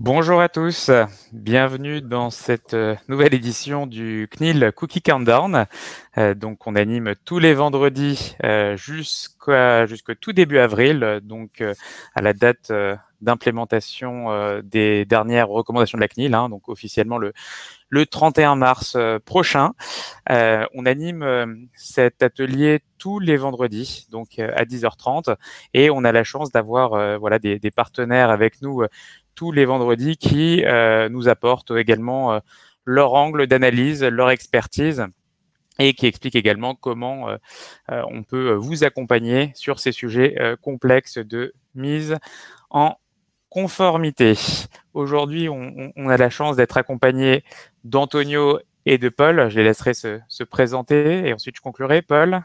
Bonjour à tous, bienvenue dans cette nouvelle édition du CNIL Cookie Countdown. Donc on anime tous les vendredis jusqu'au tout début avril, à la date d'implémentation des dernières recommandations de la CNIL, donc officiellement le 31 mars prochain. On anime cet atelier tous les vendredis, donc à 10h30, et on a la chance d'avoir des partenaires avec nous tous les vendredis qui nous apportent également leur angle d'analyse, leur expertise et qui expliquent également comment on peut vous accompagner sur ces sujets complexes de mise en conformité. Aujourd'hui, on a la chance d'être accompagné d'Antonio et de Paul. Je les laisserai se présenter et ensuite je conclurai. Paul.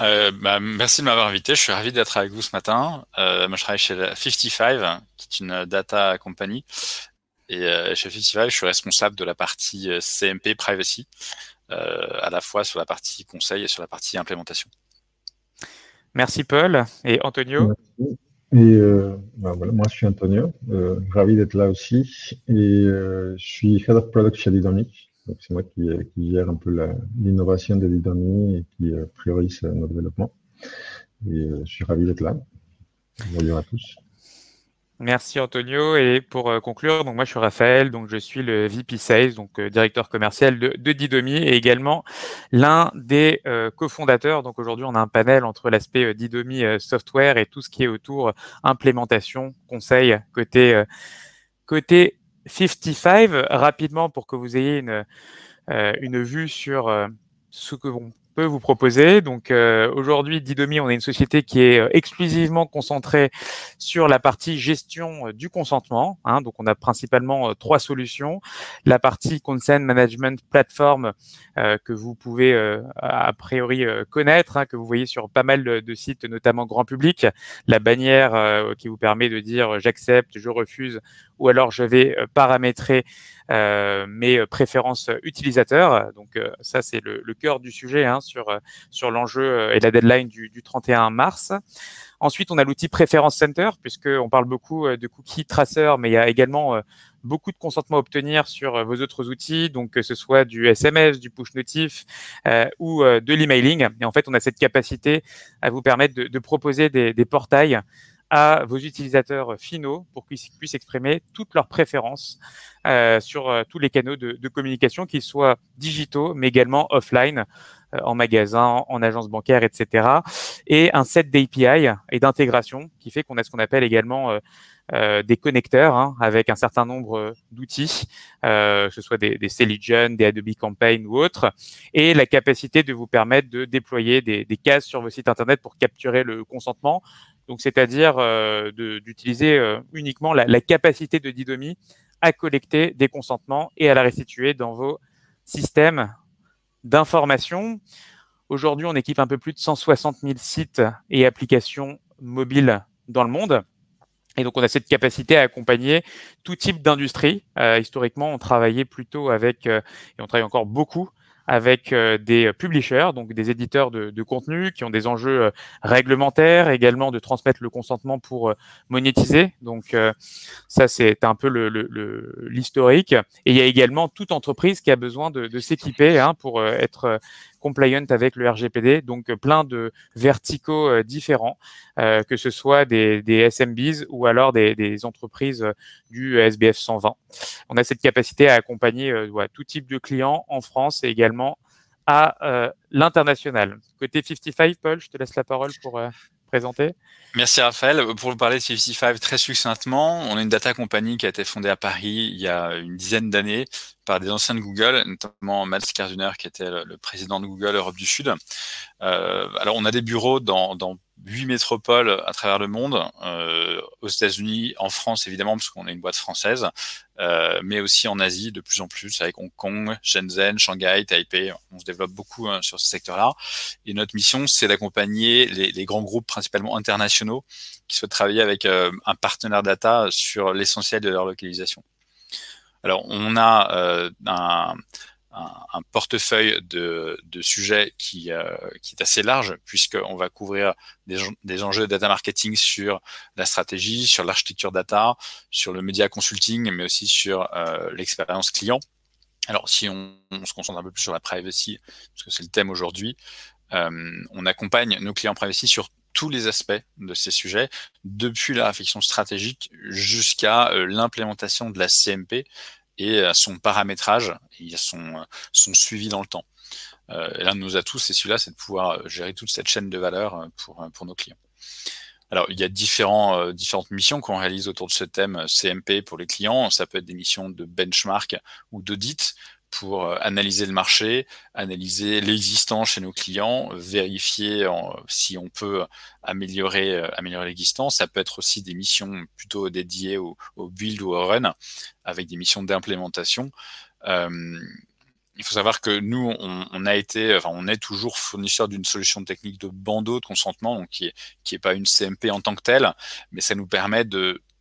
Merci de m'avoir invité. Je suis ravi d'être avec vous ce matin. Moi, je travaille chez 55, qui est une data company. Et chez 55, je suis responsable de la partie CMP Privacy, à la fois sur la partie conseil et sur la partie implémentation. Merci Paul. Et Antonio? Merci. Voilà, moi, je suis Antonio, ravi d'être là aussi. Je suis Head of Product chez Didomi. Donc, c'est moi qui gère un peu l'innovation de Didomi et qui priorise nos développements. Je suis ravi d'être là. Bonjour à tous. Merci Antonio. Et pour conclure, donc moi je suis Raphaël, donc je suis le VP Sales, donc directeur commercial de Didomi et également l'un des cofondateurs. Donc aujourd'hui on a un panel entre l'aspect Didomi software et tout ce qui est autour implémentation, conseil côté 55. Rapidement pour que vous ayez une vue sur ce que l'on peut vous proposer. Donc aujourd'hui, Didomi, on est une société qui est exclusivement concentrée sur la partie gestion du consentement. Donc on a principalement trois solutions. La partie Consent Management Platform que vous pouvez a priori connaître, que vous voyez sur pas mal de sites, notamment grand public. La bannière qui vous permet de dire j'accepte, je refuse, ou alors je vais paramétrer mes préférences utilisateurs. Donc ça, c'est le cœur du sujet sur l'enjeu et la deadline du 31 mars. Ensuite, on a l'outil Preference Center, puisqu'on parle beaucoup de cookies traceurs, mais il y a également beaucoup de consentement à obtenir sur vos autres outils, donc que ce soit du SMS, du push notif ou de l'emailing. Et en fait, on a cette capacité à vous permettre de proposer des portails à vos utilisateurs finaux pour qu'ils puissent exprimer toutes leurs préférences sur tous les canaux de communication, qu'ils soient digitaux, mais également offline, en magasin, en agence bancaire, etc. Et un set d'API et d'intégration qui fait qu'on a ce qu'on appelle également des connecteurs avec un certain nombre d'outils, que ce soit des Selligent, des Adobe Campaign ou autres, et la capacité de vous permettre de déployer des cases sur vos sites internet pour capturer le consentement. Donc, c'est-à-dire d'utiliser uniquement la capacité de Didomi à collecter des consentements et à la restituer dans vos systèmes d'information. Aujourd'hui, on équipe un peu plus de 160 000 sites et applications mobiles dans le monde. Et donc, on a cette capacité à accompagner tout type d'industrie. Historiquement, on travaillait plutôt avec, et on travaille encore beaucoup, avec des publishers, donc des éditeurs de contenu qui ont des enjeux réglementaires, également de transmettre le consentement pour monétiser. Donc, ça, c'est un peu l'historique. Et il y a également toute entreprise qui a besoin de s'équiper pour être compliant avec le RGPD, donc plein de verticaux différents, que ce soit des SMBs ou alors des entreprises du SBF 120. On a cette capacité à accompagner tout type de clients en France et également à l'international. Côté 55, Paul, je te laisse la parole pour présenter. Merci Raphaël. Pour vous parler de 55 très succinctement, on est une data company qui a été fondée à Paris il y a une dizaine d'années par des anciens de Google, notamment Matt Skerduner qui était le président de Google Europe du Sud. Alors on a des bureaux dans 8 métropoles à travers le monde, aux États-Unis, en France évidemment parce qu'on est une boîte française, mais aussi en Asie de plus en plus avec Hong Kong, Shenzhen, Shanghai, Taipei. On se développe beaucoup sur ce secteur-là. Et notre mission, c'est d'accompagner les grands groupes principalement internationaux qui souhaitent travailler avec un partenaire data sur l'essentiel de leur localisation. Alors, on a un portefeuille de sujets qui est assez large, puisqu'on va couvrir des enjeux de data marketing sur la stratégie, sur l'architecture data, sur le media consulting, mais aussi sur l'expérience client. Alors, si on se concentre un peu plus sur la privacy, parce que c'est le thème aujourd'hui, on accompagne nos clients privacy sur tous les aspects de ces sujets, depuis la réflexion stratégique jusqu'à l'implémentation de la CMP et son paramétrage et son suivi dans le temps. Et l'un de nos atouts, c'est celui-là, c'est de pouvoir gérer toute cette chaîne de valeur pour nos clients. Alors, il y a différentes missions qu'on réalise autour de ce thème CMP pour les clients. Ça peut être des missions de benchmark ou d'audit pour analyser le marché, analyser l'existant chez nos clients, vérifier si on peut améliorer l'existant. Ça peut être aussi des missions plutôt dédiées au build ou au run, avec des missions d'implémentation. Il faut savoir que nous, on est toujours fournisseur d'une solution technique de bandeau de consentement, donc qui est pas une CMP en tant que telle, mais ça nous permet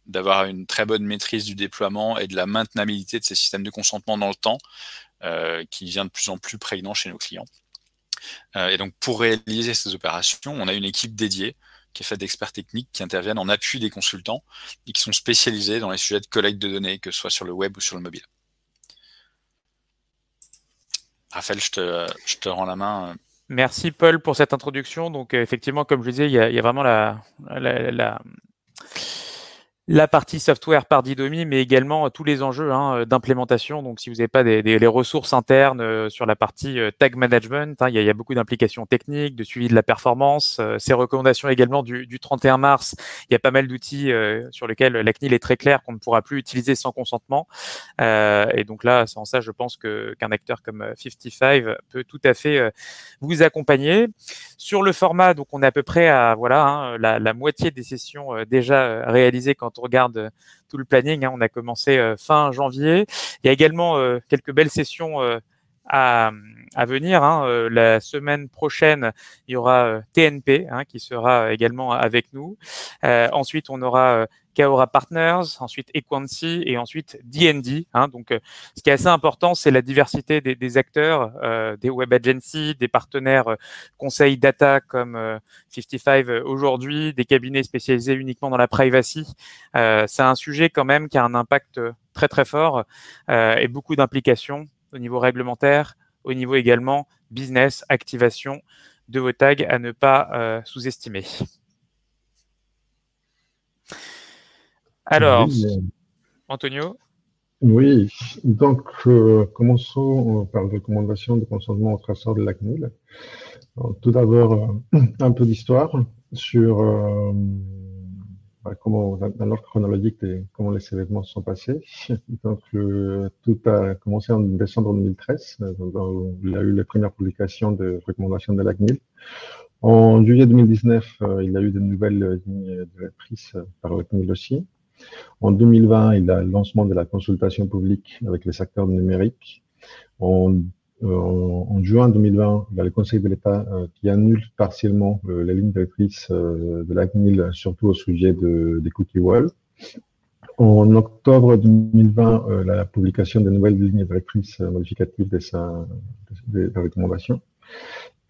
d'avoir une très bonne maîtrise du déploiement et de la maintenabilité de ces systèmes de consentement dans le temps, qui devient de plus en plus prégnant chez nos clients. Et donc, pour réaliser ces opérations, on a une équipe dédiée qui est faite d'experts techniques qui interviennent en appui des consultants et qui sont spécialisés dans les sujets de collecte de données, que ce soit sur le web ou sur le mobile. Raphaël, je te rends la main. Merci Paul pour cette introduction. Donc effectivement, comme je disais, il y a vraiment la partie software par Didomi, mais également tous les enjeux d'implémentation. Donc, si vous n'avez pas les ressources internes sur la partie tag management, il y a beaucoup d'implications techniques, de suivi de la performance. Ces recommandations également du 31 mars, il y a pas mal d'outils sur lesquels la CNIL est très claire qu'on ne pourra plus utiliser sans consentement. Et donc là, sans ça, je pense qu'un acteur comme 55 peut tout à fait vous accompagner. Sur le format, donc on est à peu près à la moitié des sessions déjà réalisées quand on regarde tout le planning. On a commencé fin janvier. Il y a également quelques belles sessions à venir. La semaine prochaine, il y aura TNP qui sera également avec nous. Ensuite, on aura Kaora Partners, ensuite Equancy et ensuite D&D. Donc, ce qui est assez important, c'est la diversité des acteurs, des web agencies, des partenaires conseils data comme 55 aujourd'hui, des cabinets spécialisés uniquement dans la privacy. C'est un sujet quand même qui a un impact très très fort et beaucoup d'implications au niveau réglementaire, au niveau également business, activation de vos tags à ne pas sous-estimer. Alors, oui, Antonio? Oui, donc commençons par les recommandations de consentement au traceur de la CNIL. Tout d'abord, un peu d'histoire sur comment, dans l'ordre chronologique de comment les événements se sont passés. Donc, tout a commencé en décembre 2013, où il y a eu les premières publications de recommandations de la CNIL. En juillet 2019, il y a eu de nouvelles lignes directrices par la CNIL aussi. En 2020, il y a le lancement de la consultation publique avec les acteurs numériques. En juin 2020, il y a le Conseil de l'État qui annule partiellement les lignes directrices de la CNIL, surtout au sujet des cookie walls. En octobre 2020, la publication de nouvelles lignes directrices modificatives de la recommandation.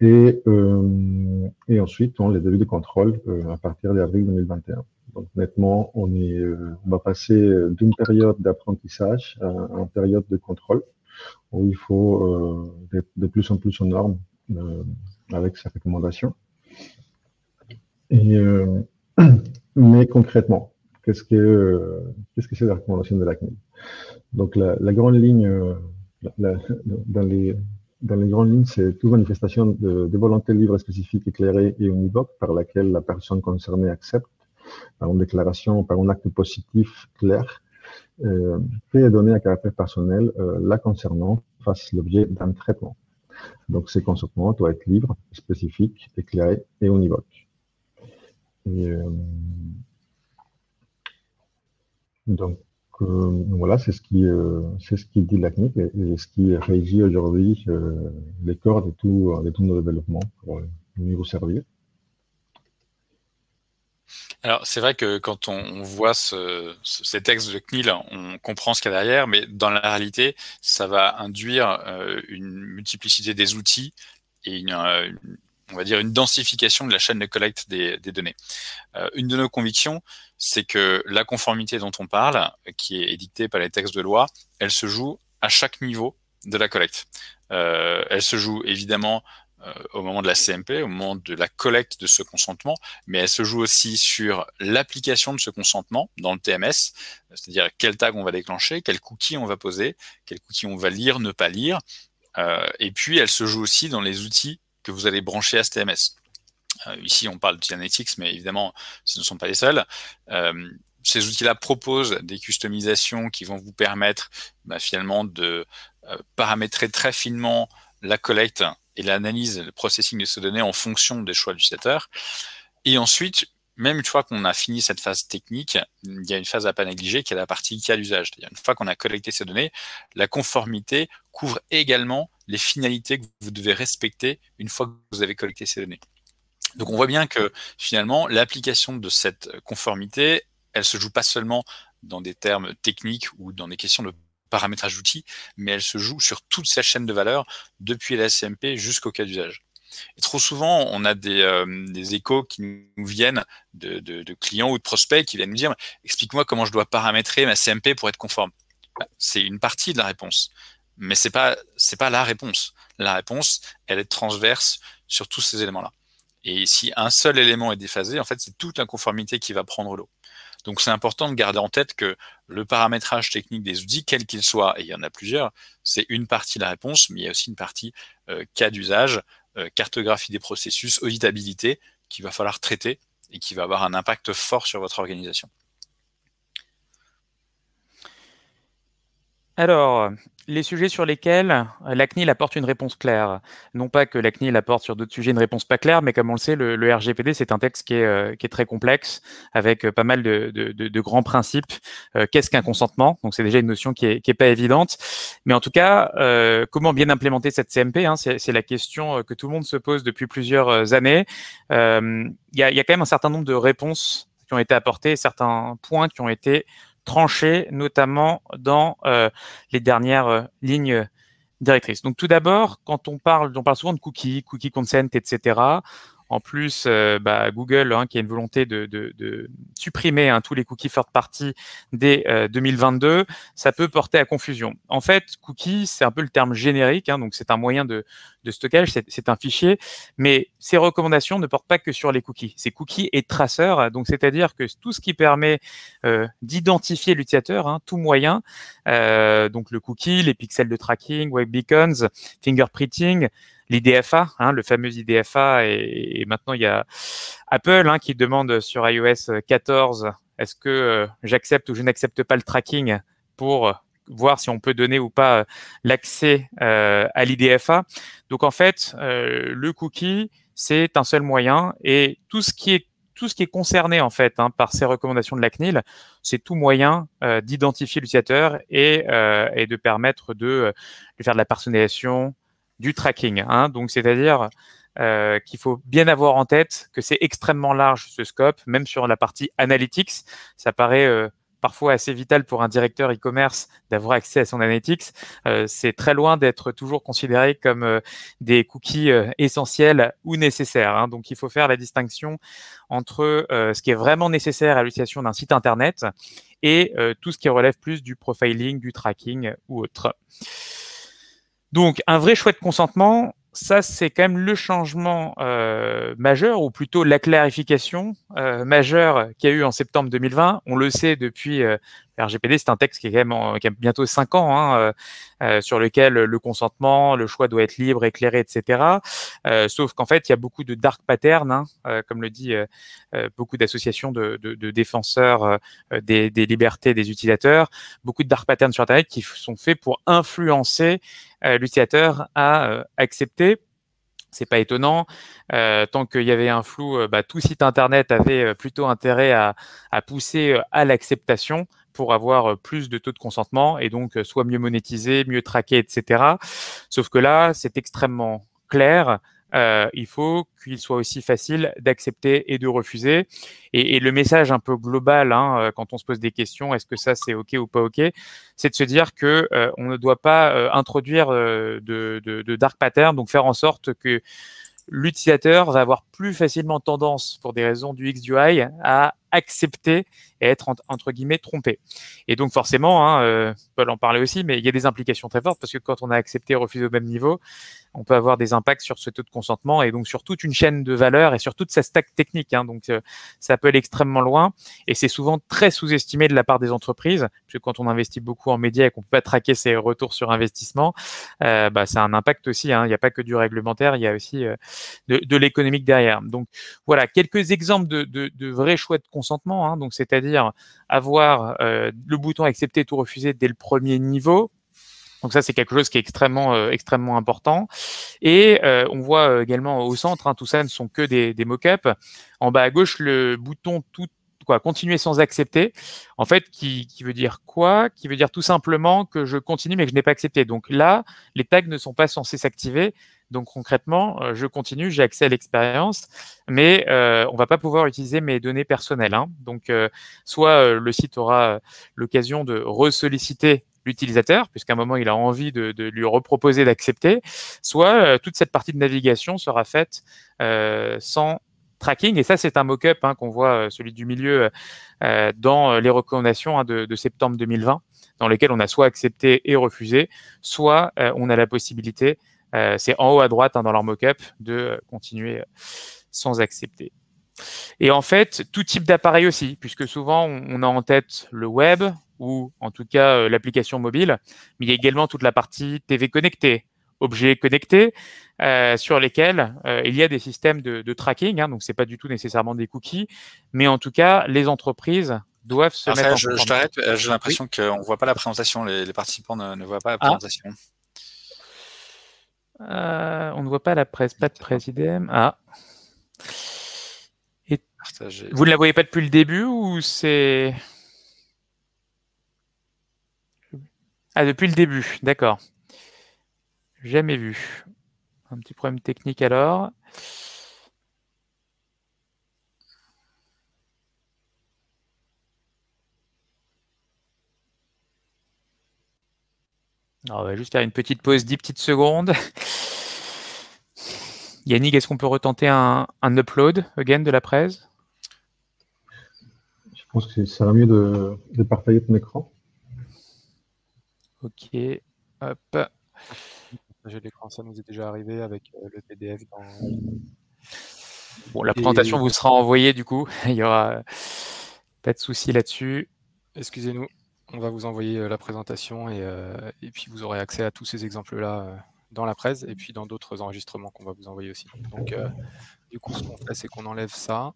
Et ensuite, les débuts de contrôle à partir d'avril 2021. Donc, nettement, on va passer d'une période d'apprentissage à une période de contrôle où il faut de plus en plus aux normes avec ces recommandations. Mais concrètement, qu'est-ce que c'est la recommandation de la CNIL? Donc, la grande ligne, dans les grandes lignes, c'est toute manifestation de volonté libre, spécifique, éclairée et univoque par laquelle la personne concernée accepte, par une déclaration, par un acte positif clair, que les données à caractère personnel la concernant fassent l'objet d'un traitement. Donc, ces consentements doivent être libres, spécifiques, éclairés et univoques. Donc, voilà, c'est ce qui dit la CNIL et ce qui régit aujourd'hui les corps de tous nos développements pour nous servir. Alors, c'est vrai que quand on voit ces textes de CNIL, on comprend ce qu'il y a derrière, mais dans la réalité, ça va induire une multiplicité des outils et on va dire une densification de la chaîne de collecte des données. Une de nos convictions, c'est que la conformité dont on parle, qui est édictée par les textes de loi, elle se joue à chaque niveau de la collecte. Elle se joue évidemment au moment de la CMP, au moment de la collecte de ce consentement, mais elle se joue aussi sur l'application de ce consentement dans le TMS, c'est-à-dire quel tag on va déclencher, quel cookie on va poser, quel cookie on va lire, ne pas lire, et puis elle se joue aussi dans les outils que vous allez brancher à ce TMS. Ici, on parle d'outils analytics, mais évidemment, ce ne sont pas les seuls. Ces outils-là proposent des customisations qui vont vous permettre finalement de paramétrer très finement la collecte et l'analyse, le processing de ces données en fonction des choix de l'utilisateur. Et ensuite, même une fois qu'on a fini cette phase technique, il y a une phase à pas négliger qui est la partie cas d'usage. C'est-à-dire une fois qu'on a collecté ces données, la conformité couvre également les finalités que vous devez respecter une fois que vous avez collecté ces données. Donc on voit bien que finalement, l'application de cette conformité, elle se joue pas seulement dans des termes techniques ou dans des questions de paramétrage d'outils, mais elle se joue sur toute sa chaîne de valeur, depuis la CMP jusqu'au cas d'usage. Et trop souvent, on a des échos qui nous viennent de clients ou de prospects qui viennent nous dire « Explique-moi comment je dois paramétrer ma CMP pour être conforme. » C'est une partie de la réponse, mais c'est pas la réponse. La réponse, elle est transverse sur tous ces éléments-là. Et si un seul élément est déphasé, en fait, c'est toute l'inconformité qui va prendre l'eau. Donc, c'est important de garder en tête que le paramétrage technique des outils, quel qu'il soit, et il y en a plusieurs, c'est une partie de la réponse, mais il y a aussi une partie cas d'usage, cartographie des processus, auditabilité, qu'il va falloir traiter et qui va avoir un impact fort sur votre organisation. Alors, les sujets sur lesquels la CNIL apporte une réponse claire. Non pas que la CNIL apporte sur d'autres sujets une réponse pas claire, mais comme on le sait, le RGPD, c'est un texte qui est très complexe, avec pas mal de grands principes. Qu'est-ce qu'un consentement? Donc, c'est déjà une notion qui est pas évidente. Mais en tout cas, comment bien implémenter cette CMP, hein, c'est la question que tout le monde se pose depuis plusieurs années. Il y a quand même un certain nombre de réponses qui ont été apportées, certains points qui ont été tranché, notamment dans les dernières lignes directrices. Donc tout d'abord, quand on parle souvent de cookie consent, etc. En plus, Google, qui a une volonté de supprimer tous les cookies third party dès 2022, ça peut porter à confusion. En fait, cookie, c'est un peu le terme générique, donc c'est un moyen de stockage, c'est un fichier, mais ces recommandations ne portent pas que sur les cookies. C'est cookies et traceurs, donc c'est-à-dire que tout ce qui permet d'identifier l'utilisateur, tout moyen, donc le cookie, les pixels de tracking, web beacons, fingerprinting, l'IDFA, le fameux IDFA, et maintenant il y a Apple qui demande sur iOS 14, est-ce que j'accepte ou je n'accepte pas le tracking pour voir si on peut donner ou pas l'accès à l'IDFA. Donc en fait, le cookie, c'est un seul moyen, et tout ce qui est concerné en fait par ces recommandations de la CNIL, c'est tout moyen d'identifier l'utilisateur et de permettre de faire de la personnalisation, du tracking. Donc, c'est-à-dire qu'il faut bien avoir en tête que c'est extrêmement large ce scope, même sur la partie analytics. Ça paraît parfois assez vital pour un directeur e-commerce d'avoir accès à son analytics. C'est très loin d'être toujours considéré comme des cookies essentiels ou nécessaires. Donc, il faut faire la distinction entre ce qui est vraiment nécessaire à l'utilisation d'un site Internet et tout ce qui relève plus du profiling, du tracking ou autre. Donc, un vrai choix de consentement, ça, c'est quand même le changement majeur, ou plutôt la clarification majeure qu'il y a eu en septembre 2020. On le sait depuis RGPD, c'est un texte qui a bientôt 5 ans, sur lequel le consentement, le choix doit être libre, éclairé, etc. Sauf qu'en fait, il y a beaucoup de dark patterns, comme le dit beaucoup d'associations de défenseurs des libertés des utilisateurs, beaucoup de dark patterns sur Internet qui sont faits pour influencer l'utilisateur à accepter. C'est pas étonnant. Tant qu'il y avait un flou, tout site Internet avait plutôt intérêt à pousser à l'acceptation pour avoir plus de taux de consentement et donc soit mieux monétiser, mieux traquer, etc. Sauf que là, c'est extrêmement clair. il faut qu'il soit aussi facile d'accepter et de refuser. Et le message un peu global, quand on se pose des questions, est-ce que ça c'est OK ou pas OK, c'est de se dire que on ne doit pas introduire de dark pattern, donc faire en sorte que l'utilisateur va avoir plus facilement tendance, pour des raisons du XUI, à accepter et être entre guillemets trompé. Et donc forcément, Paul en parlait aussi, mais il y a des implications très fortes parce que quand on a accepté et refusé au même niveau, on peut avoir des impacts sur ce taux de consentement et donc sur toute une chaîne de valeur et sur toute sa stack technique. Donc ça peut aller extrêmement loin et c'est souvent très sous-estimé de la part des entreprises, parce que quand on investit beaucoup en médias et qu'on peut pas traquer ses retours sur investissement, ça a un impact aussi. Il n'y a pas que du réglementaire, il y a aussi de l'économique derrière. Donc voilà, quelques exemples de vrais choix de consentement, donc c'est-à-dire avoir le bouton accepter tout refuser dès le premier niveau. Donc ça, c'est quelque chose qui est extrêmement important. Et on voit également au centre, tout ça ne sont que des mock-ups. En bas à gauche, le bouton continuer sans accepter, en fait, qui veut dire quoi? Qui veut dire tout simplement que je continue mais que je n'ai pas accepté. Donc là, les tags ne sont pas censés s'activer. Donc concrètement, je continue, j'ai accès à l'expérience, mais on va pas pouvoir utiliser mes données personnelles. Donc soit le site aura l'occasion de ressolliciter l'utilisateur, puisqu'à un moment il a envie de lui reproposer d'accepter, soit toute cette partie de navigation sera faite sans tracking. Et ça, c'est un mock-up qu'on voit, celui du milieu, dans les recommandations de septembre 2020, dans lesquelles on a soit accepté et refusé, soit on a la possibilité, c'est en haut à droite dans leur mock-up, de continuer sans accepter. Et en fait, tout type d'appareil aussi, puisque souvent on a en tête le web, ou en tout cas l'application mobile, mais il y a également toute la partie TV connectée, objets connectés, sur lesquels il y a des systèmes de tracking, donc c'est pas du tout nécessairement des cookies, mais en tout cas, les entreprises doivent se mettre en conformité. Je t'arrête, j'ai l'impression qu'on ne voit pas la présentation, les participants ne voient pas la présentation. On ne voit pas la presse, pas de président. Vous ne la voyez pas depuis le début ou c'est... depuis le début, d'accord. Jamais vu. Un petit problème technique alors. Alors, on va juste faire une petite pause, 10 petites secondes. Yannick, est-ce qu'on peut retenter un upload again de la presse? Je pense que ça sera mieux de partager ton écran. Ok, hop. Partager l'écran, ça nous est déjà arrivé avec le PDF. Bon, la présentation vous sera envoyée du coup. Il n'y aura pas de souci là-dessus. Excusez-nous, on va vous envoyer la présentation et puis vous aurez accès à tous ces exemples-là dans la presse et puis dans d'autres enregistrements qu'on va vous envoyer aussi. Donc, du coup, ce qu'on fait, c'est qu'on enlève ça.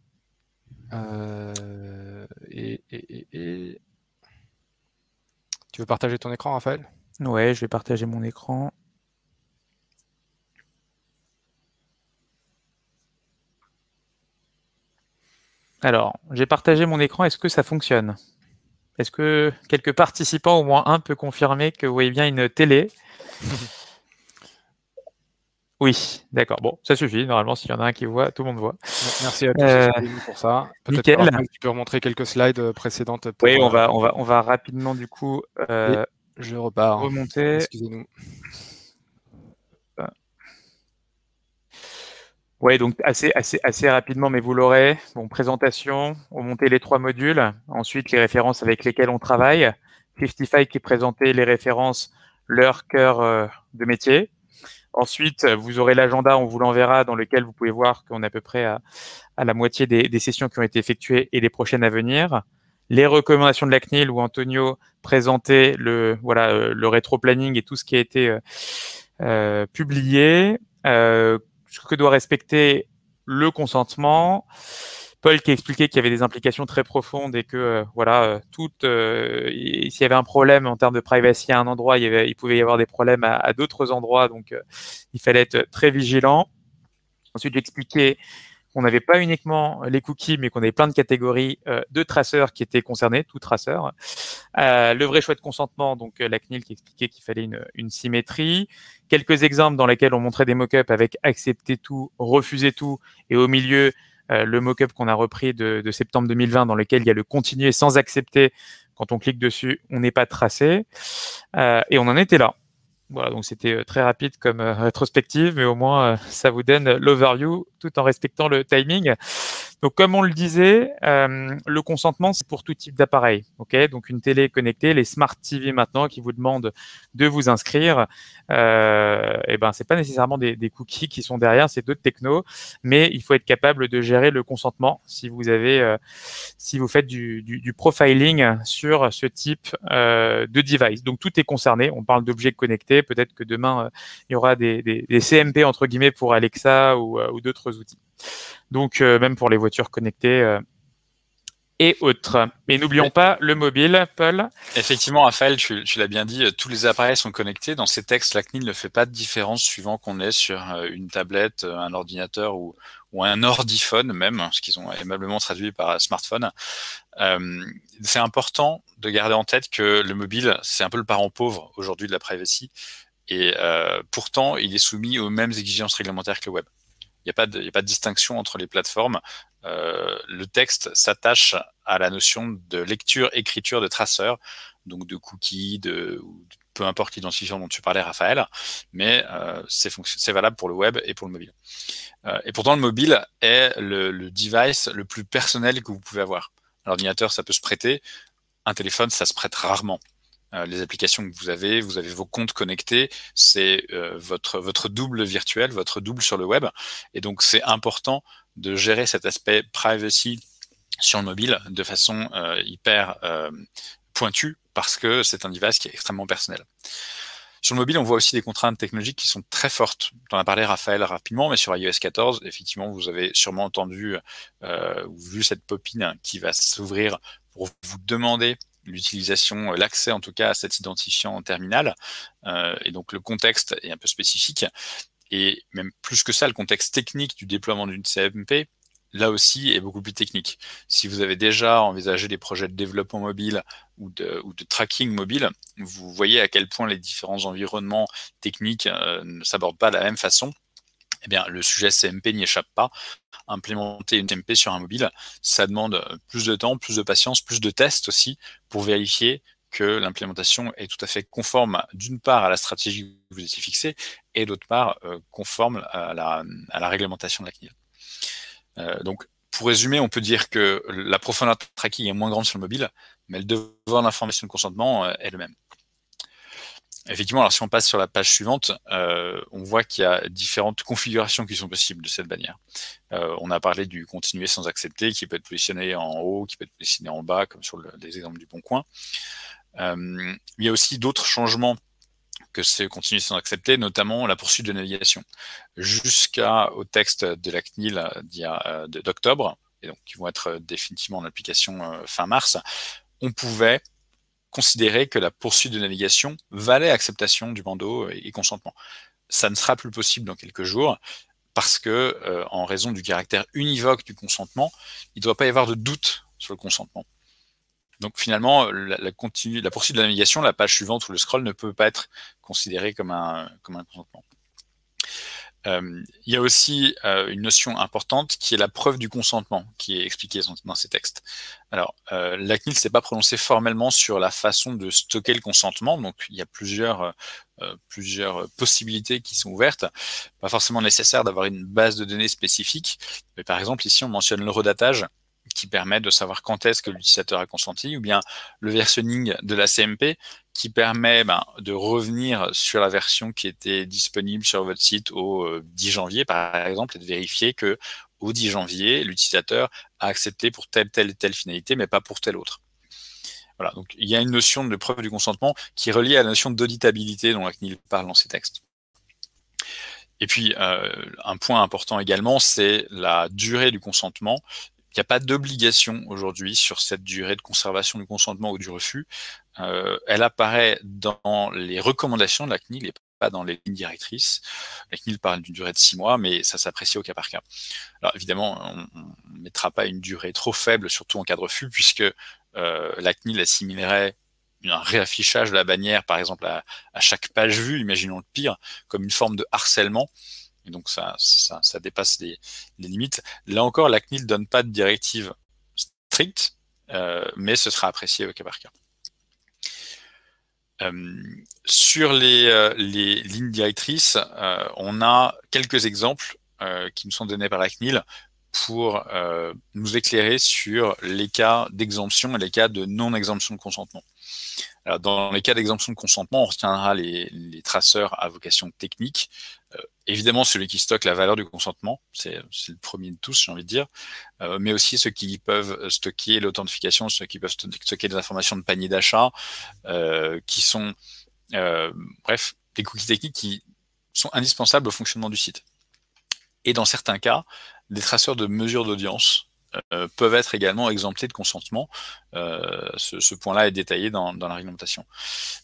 Tu veux partager ton écran, Raphaël? Ouais, je vais partager mon écran. Alors, j'ai partagé mon écran. Est-ce que ça fonctionne? Est-ce que quelques participants, au moins un, peut confirmer que vous voyez bien une télé? Oui, d'accord. Bon, ça suffit. Normalement, s'il y en a un qui voit, tout le monde voit. Merci à tous pour ça. Nickel. Peut-être tu peux remontrer quelques slides précédentes. Oui, on va rapidement du coup je repars. Remonter. Excusez-nous. Oui, donc assez rapidement, mais vous l'aurez. Bon, présentation, remonter les 3 modules. Ensuite, les références avec lesquelles on travaille. 55 qui présentait les références, leur cœur de métier. Ensuite, vous aurez l'agenda, on vous l'enverra, dans lequel vous pouvez voir qu'on est à peu près à la moitié des sessions qui ont été effectuées et les prochaines à venir. Les recommandations de la CNIL où Antonio présentait le rétro-planning et tout ce qui a été publié. Ce que doit respecter le consentement. Paul qui expliquait qu'il y avait des implications très profondes et que s'il y avait un problème en termes de privacy à un endroit, il pouvait y avoir des problèmes à d'autres endroits, donc il fallait être très vigilant. Ensuite, j'expliquais on n'avait pas uniquement les cookies, mais qu'on avait plein de catégories de traceurs qui étaient concernés, tout traceur. Le vrai choix de consentement, donc la CNIL qui expliquait qu'il fallait une symétrie. Quelques exemples dans lesquels on montrait des mock-ups avec accepter tout, refuser tout, et au milieu, le mock-up qu'on a repris de septembre 2020 dans lequel il y a le continuer sans accepter. Quand on clique dessus, on n'est pas tracé. Et on en était là. Voilà, donc c'était très rapide comme rétrospective, mais au moins ça vous donne l'overview tout en respectant le timing. Donc comme on le disait, le consentement c'est pour tout type d'appareil. Okay, donc une télé connectée, les smart TV maintenant qui vous demandent de vous inscrire, et ben c'est pas nécessairement des cookies qui sont derrière, c'est d'autres technos, mais il faut être capable de gérer le consentement si vous avez, si vous faites du profiling sur ce type de device. Donc tout est concerné. On parle d'objets connectés. Peut-être que demain il y aura des CMP entre guillemets pour Alexa ou d'autres outils. Donc même pour les voitures connectées et autres. Et n'oublions pas le mobile, Paul. Effectivement, Raphaël, tu l'as bien dit, tous les appareils sont connectés. Dans ces textes, la CNIL ne fait pas de différence suivant qu'on est sur une tablette, un ordinateur ou un ordiphone même, ce qu'ils ont aimablement traduit par smartphone. C'est important de garder en tête que le mobile, c'est un peu le parent pauvre aujourd'hui de la privacy. Et pourtant, il est soumis aux mêmes exigences réglementaires que le web. Il n'y a pas de distinction entre les plateformes. Le texte s'attache à la notion de lecture-écriture de traceurs, donc de cookies, peu importe l'identifiant dont tu parlais, Raphaël, mais c'est valable pour le web et pour le mobile. Et pourtant, le mobile est le device le plus personnel que vous pouvez avoir. L'ordinateur, ça peut se prêter. Un téléphone, ça se prête rarement. Les applications que vous avez vos comptes connectés, c'est votre double virtuel, votre double sur le web. Et donc, c'est important de gérer cet aspect privacy sur le mobile de façon hyper pointue parce que c'est un device qui est extrêmement personnel. Sur le mobile, on voit aussi des contraintes technologiques qui sont très fortes. Tu en as parlé, Raphaël, rapidement, mais sur iOS 14, effectivement, vous avez sûrement entendu ou vu cette pop-in qui va s'ouvrir pour vous demander l'utilisation, l'accès en tout cas à cet identifiant en terminal. Et donc le contexte est un peu spécifique. Et même plus que ça, le contexte technique du déploiement d'une CMP, là aussi, est beaucoup plus technique. Si vous avez déjà envisagé des projets de développement mobile ou de tracking mobile, vous voyez à quel point les différents environnements techniques ne s'abordent pas de la même façon. Eh bien, le sujet CMP n'y échappe pas. Implémenter une CMP sur un mobile, ça demande plus de temps, plus de patience, plus de tests aussi pour vérifier que l'implémentation est tout à fait conforme, d'une part, à la stratégie que vous étiez fixée et d'autre part, conforme à la réglementation de la CNIL. Donc, pour résumer, on peut dire que la profondeur de tracking est moins grande sur le mobile, mais le devoir d'information de consentement est le même. Effectivement, alors si on passe sur la page suivante, on voit qu'il y a différentes configurations qui sont possibles de cette bannière. On a parlé du continuer sans accepter, qui peut être positionné en haut, qui peut être positionné en bas, comme sur les exemples du Bon Coin. Il y a aussi d'autres changements que c'est continuer sans accepter, notamment la poursuite de navigation. Jusqu'au texte de la CNIL d'octobre, et donc qui vont être définitivement en application fin mars, on pouvait considérer que la poursuite de navigation valait acceptation du bandeau et consentement. Ça ne sera plus possible dans quelques jours parce que, en raison du caractère univoque du consentement, il ne doit pas y avoir de doute sur le consentement. Donc finalement, la poursuite de la navigation, la page suivante ou le scroll ne peut pas être considéré comme un consentement. Il y a aussi une notion importante qui est la preuve du consentement, qui est expliquée dans ces textes. Alors, la CNIL ne s'est pas prononcée formellement sur la façon de stocker le consentement, donc il y a plusieurs possibilités qui sont ouvertes. Pas forcément nécessaire d'avoir une base de données spécifique, mais par exemple ici on mentionne l'horodatage, qui permet de savoir quand est-ce que l'utilisateur a consenti, ou bien le versionning de la CMP, qui permet de revenir sur la version qui était disponible sur votre site au 10 janvier, par exemple, et de vérifier que au 10 janvier, l'utilisateur a accepté pour telle finalité, mais pas pour telle autre. Voilà, donc il y a une notion de preuve du consentement qui est reliée à la notion d'auditabilité dont la CNIL parle dans ses textes. Et puis, un point important également, c'est la durée du consentement. Il n'y a pas d'obligation aujourd'hui sur cette durée de conservation du consentement ou du refus. Elle apparaît dans les recommandations de la CNIL et pas dans les lignes directrices. La CNIL parle d'une durée de 6 mois, mais ça s'apprécie au cas par cas. Alors évidemment, on ne mettra pas une durée trop faible, surtout en cas de refus, puisque la CNIL assimilerait un réaffichage de la bannière, par exemple, à chaque page vue, imaginons le pire, comme une forme de harcèlement. Et donc ça dépasse les limites. Là encore, la CNIL ne donne pas de directive stricte, mais ce sera apprécié au cas par cas. Sur les lignes directrices, on a quelques exemples qui nous sont donnés par la CNIL pour nous éclairer sur les cas d'exemption et les cas de non-exemption de consentement. Alors, dans les cas d'exemption de consentement, on retiendra les traceurs à vocation technique. Évidemment, celui qui stocke la valeur du consentement, c'est le premier de tous, j'ai envie de dire, mais aussi ceux qui peuvent stocker l'authentification, ceux qui peuvent stocker des informations de panier d'achat, qui sont, bref, des cookies techniques qui sont indispensables au fonctionnement du site. Et dans certains cas, des traceurs de mesure d'audience peuvent être également exemptés de consentement. Ce point-là est détaillé dans la réglementation.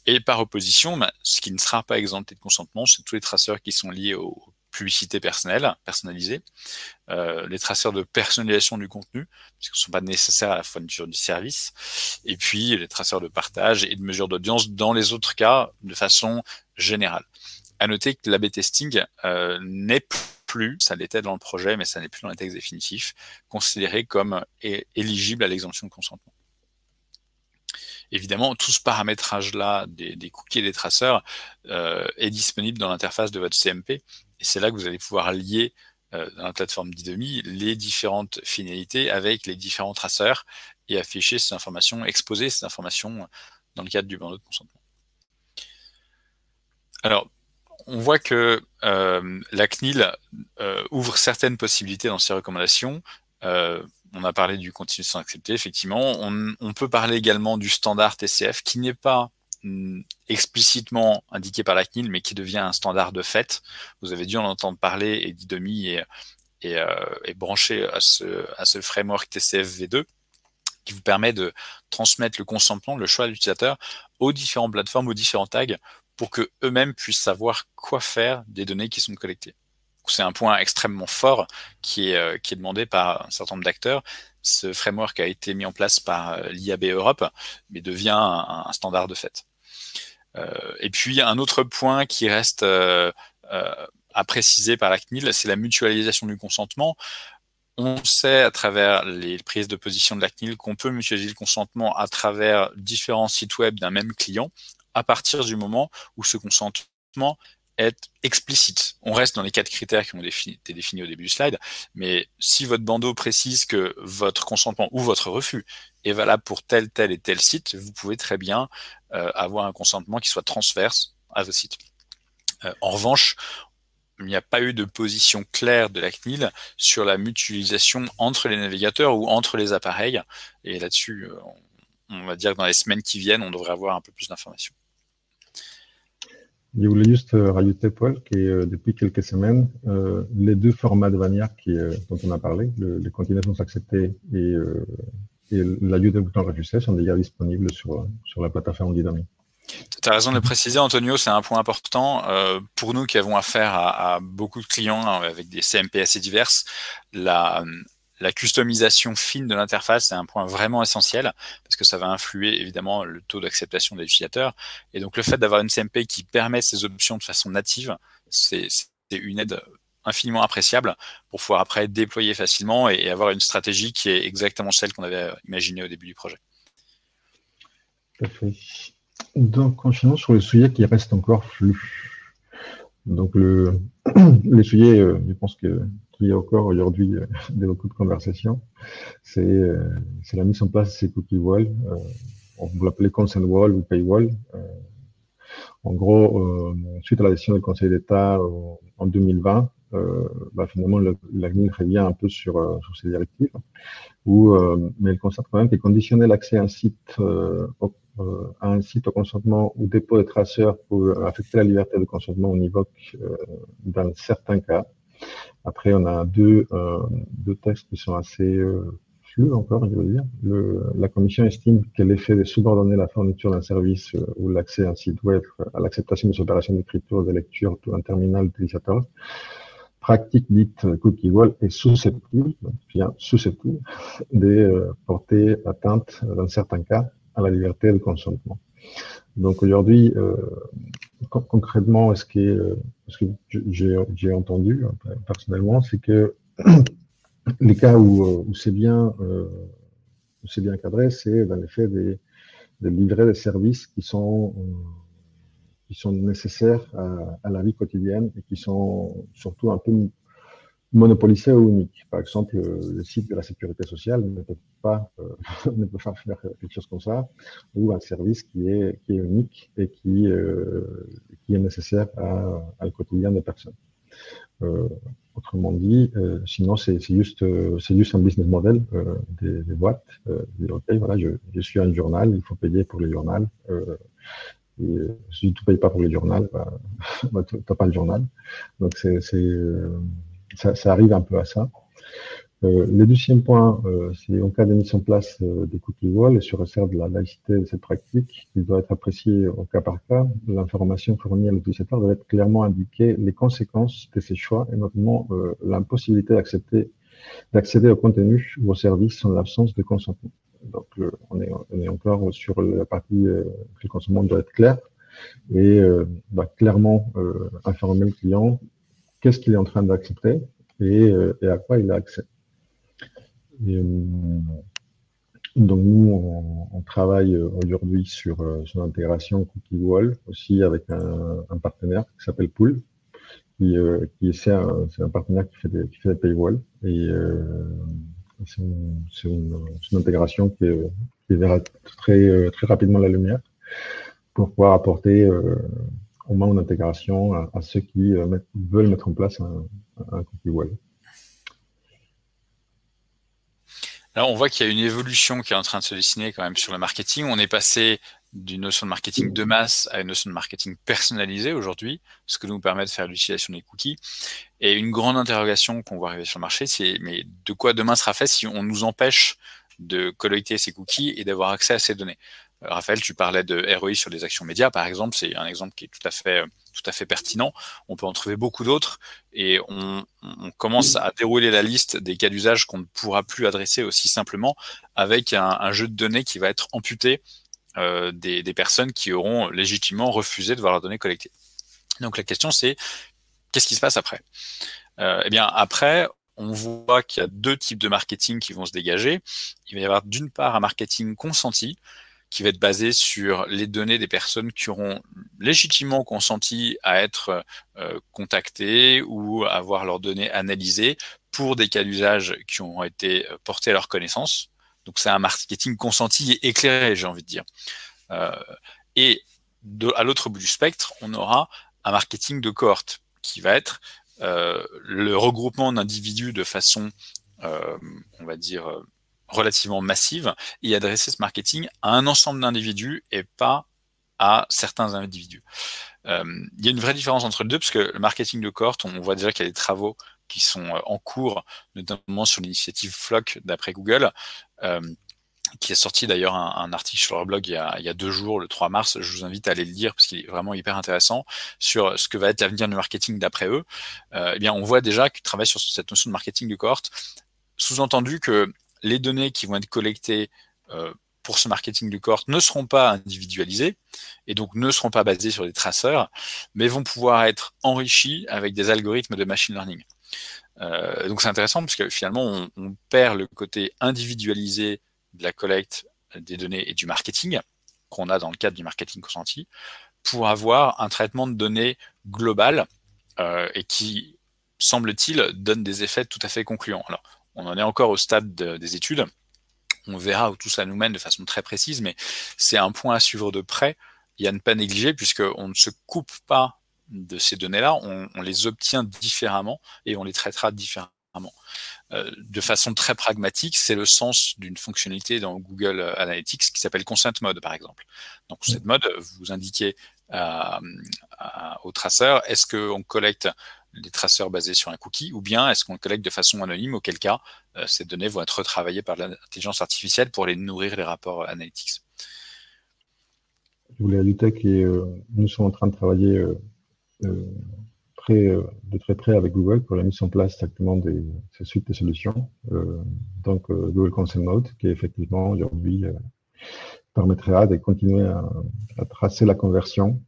Et par opposition, ce qui ne sera pas exempté de consentement, c'est tous les traceurs qui sont liés aux publicités personnalisées, les traceurs de personnalisation du contenu, parce qu'ils ne sont pas nécessaires à la fourniture du service, et puis les traceurs de partage et de mesure d'audience dans les autres cas de façon générale. À noter que l'A/B testing n'est plus, ça l'était dans le projet, mais ça n'est plus dans les textes définitifs, considéré comme éligible à l'exemption de consentement. Évidemment, tout ce paramétrage-là des cookies et des traceurs est disponible dans l'interface de votre CMP, et c'est là que vous allez pouvoir lier dans la plateforme Didomi les différentes finalités avec les différents traceurs et afficher ces informations, exposer ces informations dans le cadre du bandeau de consentement. Alors, on voit que la CNIL ouvre certaines possibilités dans ses recommandations. On a parlé du continu sans accepter, effectivement. On peut parler également du standard TCF, qui n'est pas explicitement indiqué par la CNIL, mais qui devient un standard de fait. Vous avez dû en entendre parler, et Didomi est branché à ce framework TCF V2, qui vous permet de transmettre le consentement, le choix de l'utilisateur, aux différentes plateformes, aux différents tags, pour qu'eux-mêmes puissent savoir quoi faire des données qui sont collectées. C'est un point extrêmement fort qui est demandé par un certain nombre d'acteurs. Ce framework a été mis en place par l'IAB Europe, mais devient un standard de fait. Et puis, un autre point qui reste à préciser par la CNIL, c'est la mutualisation du consentement. On sait à travers les prises de position de la CNIL qu'on peut mutualiser le consentement à travers différents sites web d'un même client, à partir du moment où ce consentement est explicite. On reste dans les 4 critères qui ont été définis au début du slide, mais si votre bandeau précise que votre consentement ou votre refus est valable pour tel et tel site, vous pouvez très bien avoir un consentement qui soit transverse à vos sites. En revanche, il n'y a pas eu de position claire de la CNIL sur la mutualisation entre les navigateurs ou entre les appareils, et là-dessus, on va dire que dans les semaines qui viennent, on devrait avoir un peu plus d'informations. Je voulais juste rajouter, Paul, que depuis quelques semaines, les 2 formats de bannière dont on a parlé, les continuations acceptées et l'ajout des boutons refusés, sont déjà disponibles sur la plateforme Didomi. Tu as raison de le préciser, Antonio, c'est un point important. Pour nous qui avons affaire à beaucoup de clients avec des CMP assez diverses, la customisation fine de l'interface, c'est un point vraiment essentiel parce que ça va influer évidemment le taux d'acceptation des utilisateurs. Et donc, le fait d'avoir une CMP qui permet ces options de façon native, c'est une aide infiniment appréciable pour pouvoir après déployer facilement et avoir une stratégie qui est exactement celle qu'on avait imaginée au début du projet. Tout à fait. Donc, continuons sur le sujet qui reste encore flou. Donc, le sujet, je pense qu'il y a encore aujourd'hui beaucoup de conversations, c'est la mise en place de ces cookie walls. On peut l'appeler consent wall ou paywall. En gros, suite à la décision du Conseil d'État en 2020, finalement, la CNIL revient un peu sur ces directives, mais elle constate quand même que conditionner l'accès à un site au consentement ou dépôt de traceurs pour affecter la liberté de consentement univoque dans certains cas. Après, on a deux textes qui sont assez flou encore, je veux dire. La Commission estime que l'effet de subordonner la fourniture d'un service ou l'accès à un site web à l'acceptation des opérations d'écriture, de lecture d'un terminal utilisateur, pratique dite cookie wall, est susceptible de porter atteinte, dans certains cas, à la liberté de consentement. Donc aujourd'hui, concrètement, ce que j'ai entendu personnellement, c'est que les cas où c'est bien cadré, c'est dans les faits de livrer des services qui sont nécessaires à la vie quotidienne et qui sont surtout un peu monopolisés ou uniques. Par exemple, le site de la sécurité sociale ne peut pas faire quelque chose comme ça, ou un service qui est unique et qui est nécessaire à le quotidien des personnes. Autrement dit, sinon c'est juste un business model des boîtes. Ok, voilà, je suis un journal, il faut payer pour le journal. Et si tu ne payes pas pour le journal, tu n'as pas le journal. Donc ça arrive un peu à ça. Le deuxième point, c'est en cas de mise en place des cookie walls, et sur réserve de la laïcité de cette pratique, il doit être apprécié au cas par cas. L'information fournie à l'utilisateur doit être clairement indiquer les conséquences de ses choix, et notamment l'impossibilité d'accéder au contenu ou au service en l'absence de consentement. Donc, on est encore sur la partie que le consentement doit être clair et doit clairement informer le client qu'est-ce qu'il est en train d'accepter et à quoi il a accès. Et, donc nous, on travaille aujourd'hui sur l'intégration Cookie Wall aussi avec un partenaire qui s'appelle Pool, c'est un partenaire qui fait des paywalls et c'est une intégration qui verra très rapidement la lumière pour pouvoir apporter au moins une intégration à ceux qui veulent mettre en place un cookie wall. Là, on voit qu'il y a une évolution qui est en train de se dessiner quand même sur le marketing. On est passé d'une notion de marketing de masse à une notion de marketing personnalisé aujourd'hui, ce que nous permet de faire l'utilisation des cookies. Et une grande interrogation qu'on voit arriver sur le marché, c'est mais de quoi demain sera fait si on nous empêche de collecter ces cookies et d'avoir accès à ces données? Raphaël, tu parlais de ROI sur des actions médias, par exemple. C'est un exemple qui est tout à fait pertinent. On peut en trouver beaucoup d'autres et on commence à dérouler la liste des cas d'usage qu'on ne pourra plus adresser aussi simplement avec un jeu de données qui va être amputé des personnes qui auront légitimement refusé de voir leurs données collectées. Donc la question c'est, qu'est-ce qui se passe après? Eh bien après, on voit qu'il y a deux types de marketing qui vont se dégager. Il va y avoir d'une part un marketing consenti, qui va être basé sur les données des personnes qui auront légitimement consenti à être contactées ou à avoir leurs données analysées pour des cas d'usage qui ont été portés à leur connaissance. Donc c'est un marketing consenti et éclairé, j'ai envie de dire. Et à l'autre bout du spectre, on aura un marketing de cohorte qui va être le regroupement d'individus de façon, on va dire, relativement massive et adresser ce marketing à un ensemble d'individus et pas à certains individus. Il y a une vraie différence entre les deux parce que le marketing de cohorte, on voit déjà qu'il y a des travaux qui sont en cours, notamment sur l'initiative Flock d'après Google, qui a sorti d'ailleurs un article sur leur blog il y a 2 jours, le 3 mars. Je vous invite à aller le lire parce qu'il est vraiment hyper intéressant sur ce que va être l'avenir du marketing d'après eux. Eh bien, on voit déjà qu'ils travaillent sur cette notion de marketing de cohorte, sous-entendu que les données qui vont être collectées pour ce marketing de cohorte ne seront pas individualisées et donc ne seront pas basées sur des traceurs, mais vont pouvoir être enrichies avec des algorithmes de machine learning. Donc c'est intéressant parce que finalement on perd le côté individualisé de la collecte des données et du marketing qu'on a dans le cadre du marketing consenti pour avoir un traitement de données global et qui, semble-t-il, donne des effets tout à fait concluants. Alors, on en est encore au stade des études. On verra où tout ça nous mène de façon très précise, mais c'est un point à suivre de près et à ne pas négliger puisqu'on ne se coupe pas de ces données-là, on les obtient différemment et on les traitera différemment. De façon très pragmatique, c'est le sens d'une fonctionnalité dans Google Analytics qui s'appelle Consent Mode, par exemple. Donc, Consent Mode, vous indiquez au traceur, est-ce qu'on collecte les traceurs basés sur un cookie, ou bien est-ce qu'on le collecte de façon anonyme, auquel cas ces données vont être retravaillées par l'intelligence artificielle pour les nourrir les rapports analytics. Je voulais ajouter que nous sommes en train de travailler de très près avec Google pour la mise en place exactement de ces suites de solutions. Donc, Google Consent Mode, qui effectivement aujourd'hui permettra de continuer à tracer la conversion,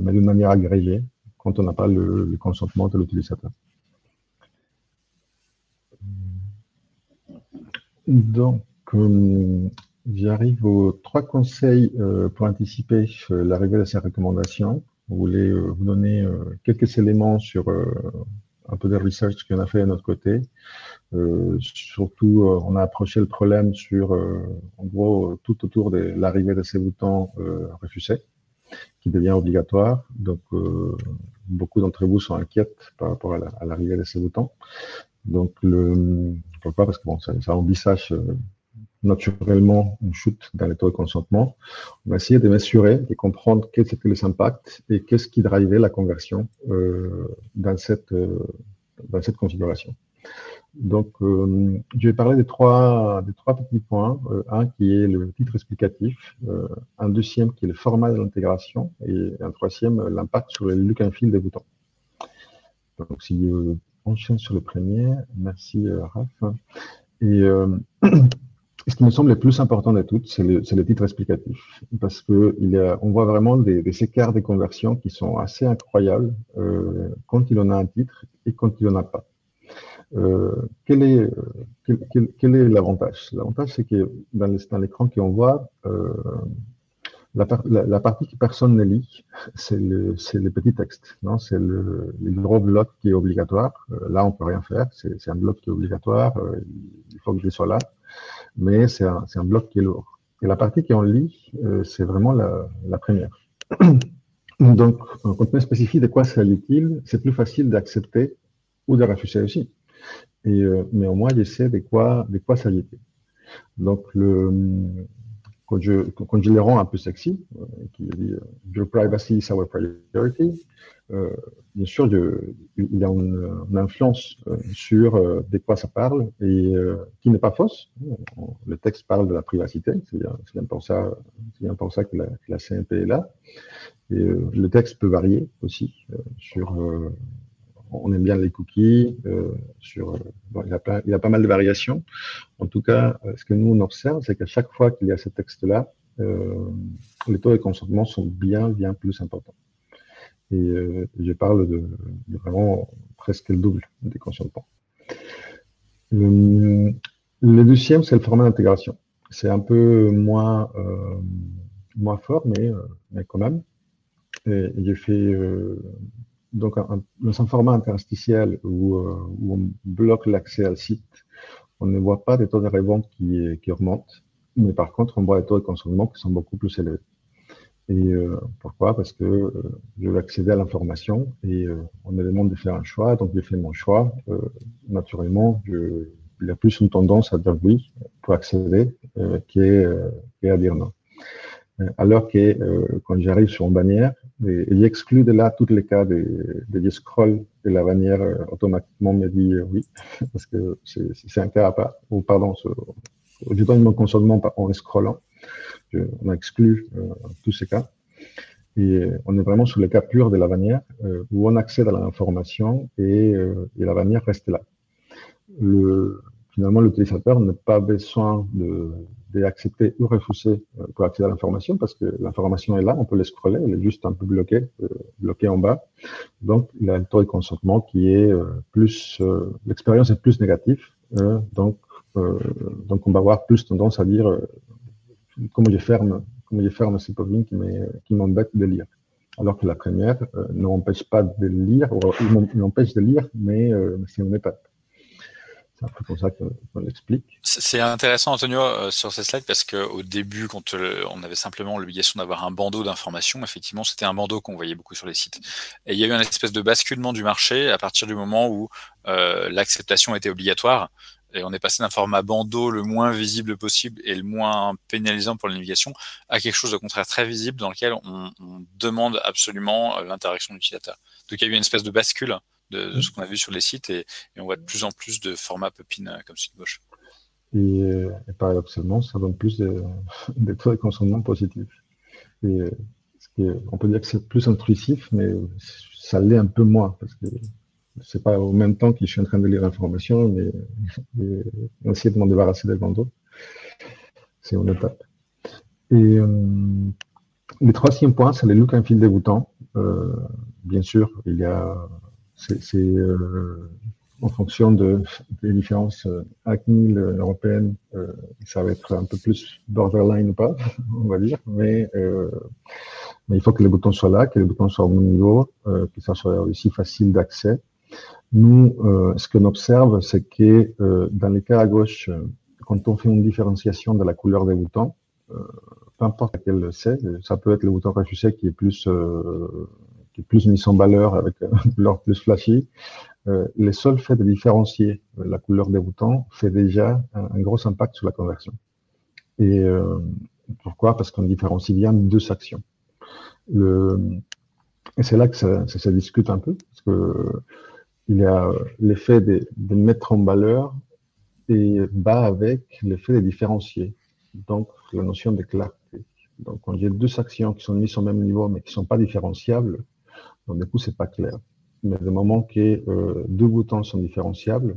mais d'une manière agrégée, quand on n'a pas le consentement de l'utilisateur. Donc, j'arrive aux 3 conseils pour anticiper l'arrivée de ces recommandations. Je voulais vous donner quelques éléments sur un peu de research qu'on a fait de notre côté. Surtout, on a approché le problème sur, en gros, tout autour de l'arrivée de ces boutons refusés, qui devient obligatoire. Donc, beaucoup d'entre vous sont inquiets par rapport à l'arrivée de ces boutons. Donc, pourquoi? Parce que bon, ça envisage naturellement une chute dans les taux de consentement. On a essayé de mesurer, de comprendre quels étaient les impacts et qu'est-ce qui drivait la conversion dans cette configuration. Donc, je vais parler des trois petits points. Un qui est le titre explicatif, un deuxième qui est le format de l'intégration et un troisième, l'impact sur le look and feel des boutons. Donc, si on enchaîne sur le premier, merci Raph. Et ce qui me semble le plus important de tout, c'est le titre explicatif, parce que on voit vraiment des écarts de conversion qui sont assez incroyables quand il en a un titre et quand il en a pas. Quel est l'avantage? L'avantage, c'est que dans l'écran qu'on voit, la partie que personne ne lit, c'est le petit texte, non? C'est le gros bloc qui est obligatoire. Là, on peut rien faire. C'est un bloc qui est obligatoire. Il faut que je sois là. Mais c'est un bloc qui est lourd. Et la partie qu'on lit, c'est vraiment la première. Donc, quand on spécifie de quoi s'agit-il, c'est plus facile d'accepter ou de refuser aussi. Mais au moins, je sais de quoi s'agit-il. Donc, quand je les rends un peu sexy, qui dit Your privacy is our priority, bien sûr, il y a une influence sur de quoi ça parle et qui n'est pas fausse. Le texte parle de la privacité, c'est bien pour ça que la CMP est là. Et le texte peut varier aussi on aime bien les cookies, il y a pas mal de variations. En tout cas, ce que nous on observe, c'est qu'à chaque fois qu'il y a ce texte-là, les taux de consentement sont bien plus importants. Et je parle de vraiment presque le double des consentements. Le deuxième, c'est le format d'intégration. C'est un peu moins fort, mais quand même. Et j'ai fait donc dans un format interstitiel où on bloque l'accès au site. On ne voit pas des taux de revente qui remontent, mais par contre, on voit des taux de consentement qui sont beaucoup plus élevés. Et pourquoi? Parce que je veux accéder à l'information et on me demande de faire un choix, donc j'ai fait mon choix. Naturellement, il y a plus une tendance à dire oui pour accéder qu'à dire non. Alors que quand j'arrive sur une bannière, et j'exclus de là tous les cas de scroll et la bannière automatiquement me dit oui, parce que c'est un cas à part, ou pardon, je donne mon consentement en scrollant. On a exclu tous ces cas. Et on est vraiment sur le cas pur de la bannière, où on accède à l'information et la bannière reste là. Finalement, l'utilisateur n'a pas besoin d'accepter ou refuser pour accéder à l'information parce que l'information est là, on peut la scroller, elle est juste un peu bloquée en bas. Donc, il a un taux de consentement qui est l'expérience est plus négative. Donc, on va avoir plus tendance à dire comment je ferme ces plugins qui m'embêtent de lire. Alors que la première ne m'empêche pas de lire, il m'empêche de lire, mais ça ne m'est pas. C'est un peu comme ça qu'on l'explique. C'est intéressant, Antonio, sur ces slides, parce qu'au début, quand on avait simplement l'obligation d'avoir un bandeau d'informations, effectivement, c'était un bandeau qu'on voyait beaucoup sur les sites. Et il y a eu une espèce de basculement du marché à partir du moment où l'acceptation était obligatoire. Et on est passé d'un format bandeau le moins visible possible et le moins pénalisant pour la navigation à quelque chose de contraire très visible dans lequel on demande absolument l'interaction de l'utilisateur. Donc il y a eu une espèce de bascule de ce qu'on a vu sur les sites et on voit de plus en plus de formats Puppin comme celui de gauche. Et paradoxalement, ça donne plus des taux de consentement positifs. Et on peut dire que c'est plus intrusif, mais ça l'est un peu moins, parce que c'est pas au même temps que je suis en train de lire l'information, mais essayer de m'en débarrasser des bandeaux. C'est une étape. Et le troisième point, c'est le look and feel des boutons. Bien sûr, il y a, en fonction des différences ACNIL européennes, ça va être un peu plus borderline ou pas, on va dire, mais il faut que les boutons soient là, que les boutons soient au même niveau, que ça soit aussi facile d'accès. Nous, ce qu'on observe, c'est que dans les cas à gauche, quand on fait une différenciation de la couleur des boutons, peu importe laquelle c'est, ça peut être le bouton refusé qui est plus mis en valeur avec une couleur plus flashy. Le seul fait de différencier la couleur des boutons fait déjà un gros impact sur la conversion. Et pourquoi? Parce qu'on différencie bien deux actions. Et c'est là que ça se discute un peu, parce que il y a l'effet de mettre en valeur et va avec l'effet de différencier. Donc, la notion de clarté. Donc, quand j'ai deux actions qui sont mises au même niveau, mais qui ne sont pas différenciables, donc, du coup, c'est pas clair. Mais du moment que deux boutons sont différenciables,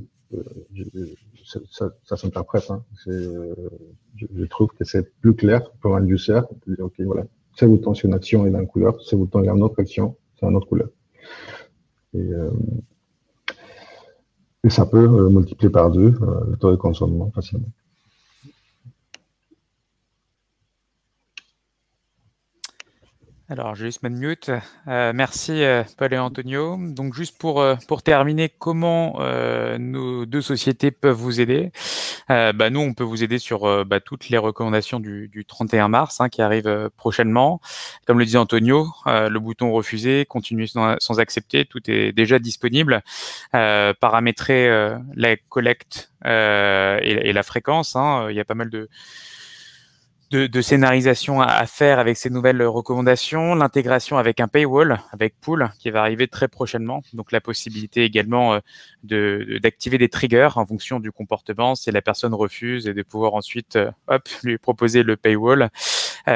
ça s'interprète. Hein. Je trouve que c'est plus clair pour un user. Ok, voilà. Ce bouton, c'est une action et une couleur. Ce bouton, il y a une autre action, c'est une autre couleur. Et ça peut multiplier par 2 le taux de consentement facilement. Alors, je vais juste mettre mute. Merci Paul et Antonio. Donc, juste pour terminer, comment nos deux sociétés peuvent vous aider? Nous, on peut vous aider sur toutes les recommandations du 31 mars qui arrivent prochainement. Comme le disait Antonio, le bouton refuser, continuer sans accepter, tout est déjà disponible. Paramétrer la collecte et la fréquence. Il y a pas mal de scénarisation à faire avec ces nouvelles recommandations, l'intégration avec un paywall, avec Pool, qui va arriver très prochainement. Donc, la possibilité également d'activer des triggers en fonction du comportement si la personne refuse et de pouvoir ensuite lui proposer le paywall.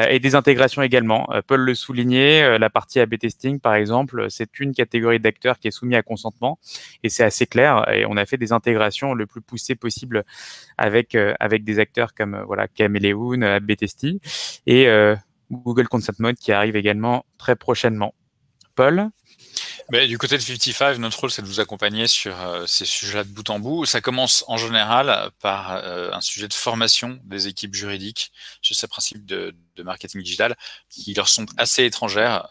Et des intégrations également. Paul le soulignait, la partie A/B testing, par exemple, c'est une catégorie d'acteurs qui est soumise à consentement et c'est assez clair. Et on a fait des intégrations le plus poussées possible avec des acteurs comme Chameleon, A/B testing et Google Consent Mode qui arrive également très prochainement. Paul? Du côté de 55, notre rôle, c'est de vous accompagner sur ces sujets-là de bout en bout. Ça commence en général par un sujet de formation des équipes juridiques sur ces principes de marketing digital qui leur sont assez étrangères.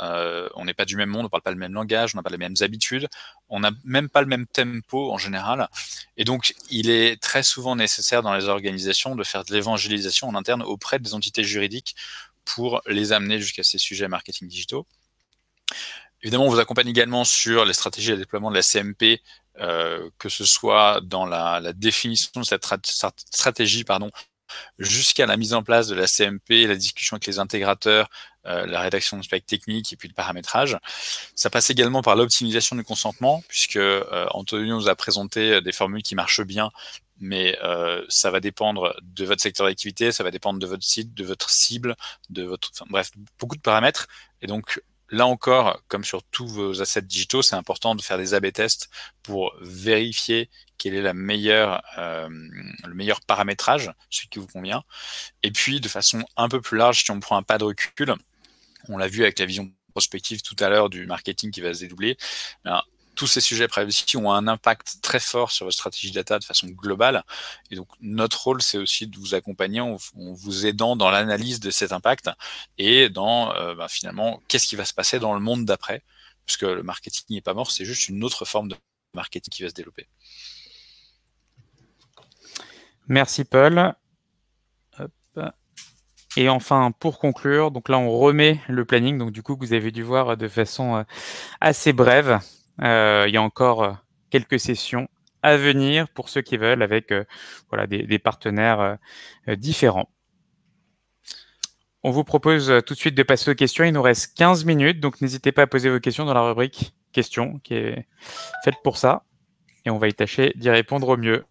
On n'est pas du même monde, on parle pas le même langage, on n'a pas les mêmes habitudes, on n'a même pas le même tempo en général. Et donc, il est très souvent nécessaire dans les organisations de faire de l'évangélisation en interne auprès des entités juridiques pour les amener jusqu'à ces sujets marketing digitaux. Évidemment, on vous accompagne également sur les stratégies de déploiement de la CMP, que ce soit dans la définition de cette stratégie, jusqu'à la mise en place de la CMP, la discussion avec les intégrateurs, la rédaction de specs techniques et puis le paramétrage. Ça passe également par l'optimisation du consentement, puisque Antonio nous a présenté des formules qui marchent bien, mais ça va dépendre de votre secteur d'activité, ça va dépendre de votre site, de votre cible, bref, beaucoup de paramètres. Et donc, là encore, comme sur tous vos assets digitaux, c'est important de faire des A/B tests pour vérifier quel est le meilleur paramétrage, celui qui vous convient. Et puis, de façon un peu plus large, si on prend un pas de recul, on l'a vu avec la vision prospective tout à l'heure du marketing qui va se dédoubler, tous ces sujets privacy ont un impact très fort sur votre stratégie data de façon globale. Et donc, notre rôle, c'est aussi de vous accompagner en vous aidant dans l'analyse de cet impact et dans, finalement, qu'est-ce qui va se passer dans le monde d'après. Parce que le marketing n'est pas mort, c'est juste une autre forme de marketing qui va se développer. Merci, Paul. Hop. Et enfin, pour conclure, donc là, on remet le planning. Donc, du coup, vous avez dû voir de façon assez brève. Il y a encore quelques sessions à venir pour ceux qui veulent avec des partenaires différents. On vous propose tout de suite de passer aux questions. Il nous reste 15 minutes, donc n'hésitez pas à poser vos questions dans la rubrique question qui est faite pour ça et on va y tâcher d'y répondre au mieux.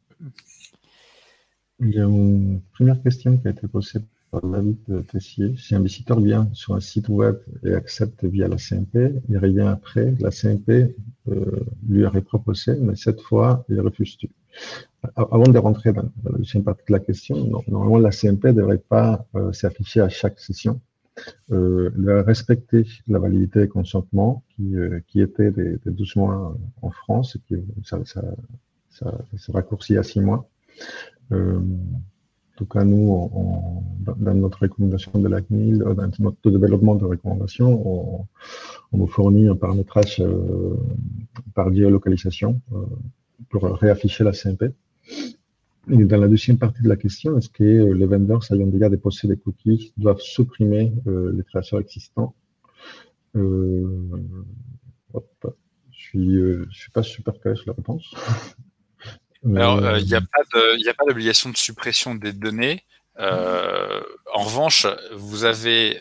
Il y a une première question qui a été posée par David Tessier. Si un visiteur vient sur un site web et accepte via la CMP, il revient après, la CMP lui aurait proposé, mais cette fois, il refuse tout. Avant de rentrer dans la deuxième partie de la question, normalement, la CMP ne devrait pas s'afficher à chaque session. Elle va respecter la validité des consentements qui était de 12 mois en France, et qui ça raccourcit à 6 mois. En tout cas, nous, dans notre recommandation de la CNIL, dans notre développement de recommandation, on nous fournit un paramétrage par géolocalisation pour réafficher la CMP. Et dans la deuxième partie de la question, est-ce que les vendors ayant déjà déposé des cookies doivent supprimer les créateurs existants? Je suis pas super clair sur la réponse. Alors, il n'y a pas d'obligation de suppression des données. En revanche, vous avez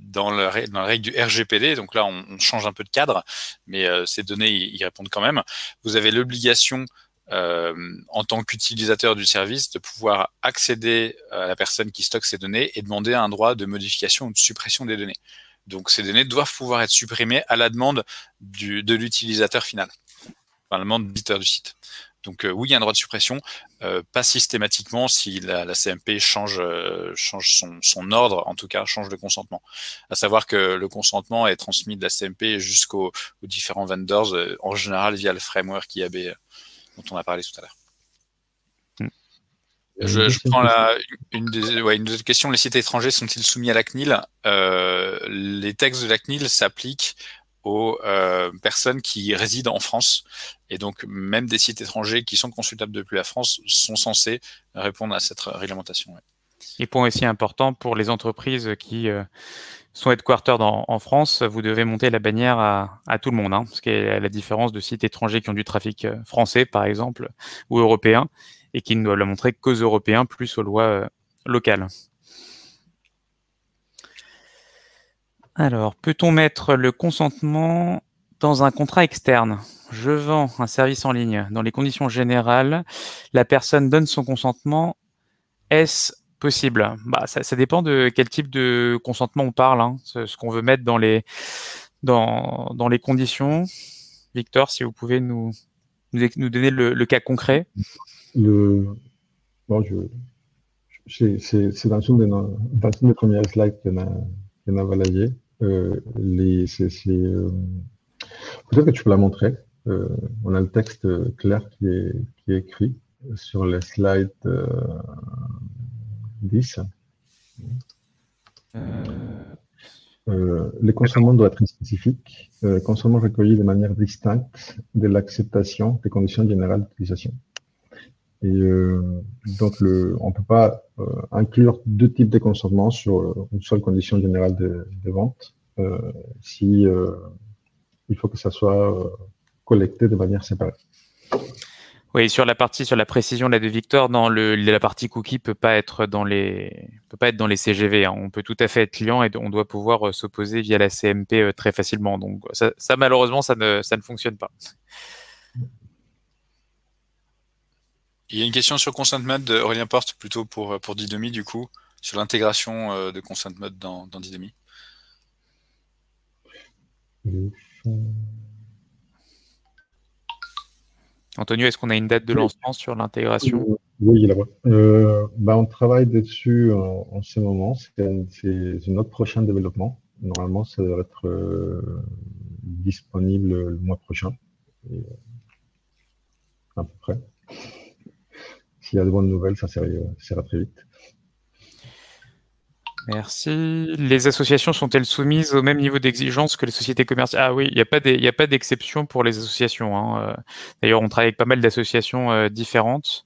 dans la règle du RGPD, donc là on change un peu de cadre, mais ces données y répondent quand même. Vous avez l'obligation en tant qu'utilisateur du service de pouvoir accéder à la personne qui stocke ces données et demander un droit de modification ou de suppression des données. Donc ces données doivent pouvoir être supprimées à la demande de l'utilisateur final, enfin, la demande de l'éditeur du site. Donc oui, il y a un droit de suppression, pas systématiquement si la CMP change son ordre, en tout cas change de consentement. À savoir que le consentement est transmis de la CMP jusqu'aux différents vendors, en général via le framework IAB dont on a parlé tout à l'heure. Je prends une deuxième question. Les sites étrangers sont-ils soumis à la CNIL? Les textes de la CNIL s'appliquent aux personnes qui résident en France. Et donc, même des sites étrangers qui sont consultables depuis la France sont censés répondre à cette réglementation. Ouais. Et point aussi important pour les entreprises qui sont headquartered en France, vous devez monter la bannière à tout le monde, hein, parce qu'à la différence de sites étrangers qui ont du trafic français, par exemple, ou européen, et qui ne doivent la montrer qu'aux Européens, plus aux lois locales. Alors, peut-on mettre le consentement dans un contrat externe? Je vends un service en ligne. Dans les conditions générales, la personne donne son consentement. Est-ce possible? Ça dépend de quel type de consentement on parle, hein, ce qu'on veut mettre dans les conditions. Victor, si vous pouvez nous donner le cas concret. C'est dans une des premières slides qu'on a balayé. Peut-être que tu peux la montrer. On a le texte clair qui est écrit sur les slides 10. Les consentements doivent être spécifiques, consentement recueilli de manière distincte de l'acceptation des conditions générales d'utilisation. Et donc, on ne peut pas inclure deux types de consentement sur une seule condition générale de vente. Il faut que ça soit collecté de manière séparée. Oui, sur la précision là de Victor, la partie cookie peut pas être dans les CGV. Hein. On peut tout à fait être client et on doit pouvoir s'opposer via la CMP très facilement. Donc ça malheureusement ça ne fonctionne pas. Il y a une question sur ConsentMod d'Aurélien Porte, plutôt pour Didomi, du coup, sur l'intégration de ConsentMod dans Didomi. Antonio, est-ce qu'on a une date de lancement sur l'intégration? Oui, là-bas. On travaille dessus en ce moment. C'est notre prochain développement. Normalement, ça devrait être disponible le mois prochain. À peu près. S'il y a de bonnes nouvelles, ça sera très vite. Merci. Les associations sont-elles soumises au même niveau d'exigence que les sociétés commerciales? Ah oui, il n'y a pas d'exception pour les associations. Hein. D'ailleurs, on travaille avec pas mal d'associations différentes.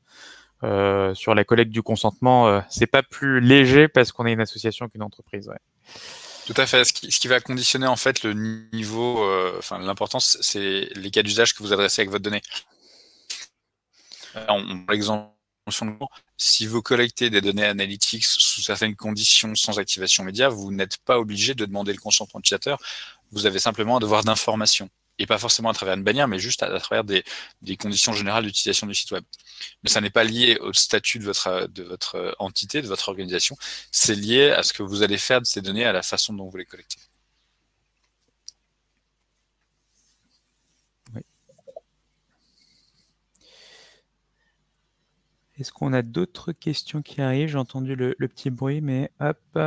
Sur la collecte du consentement, c'est pas plus léger parce qu'on est une association qu'une entreprise. Ouais. Tout à fait. Ce qui va conditionner en fait le niveau, l'importance, c'est les cas d'usage que vous adressez avec votre donnée. Par exemple, si vous collectez des données analytics sous certaines conditions sans activation média, vous n'êtes pas obligé de demander le consentement utilisateur. Vous avez simplement un devoir d'information. et pas forcément à travers une bannière, mais juste à travers des conditions générales d'utilisation du site web. Mais ça n'est pas lié au statut de votre entité, de votre organisation, c'est lié à ce que vous allez faire de ces données, à la façon dont vous les collectez. Oui. Est-ce qu'on a d'autres questions qui arrivent? J'ai entendu le petit bruit, mais hop.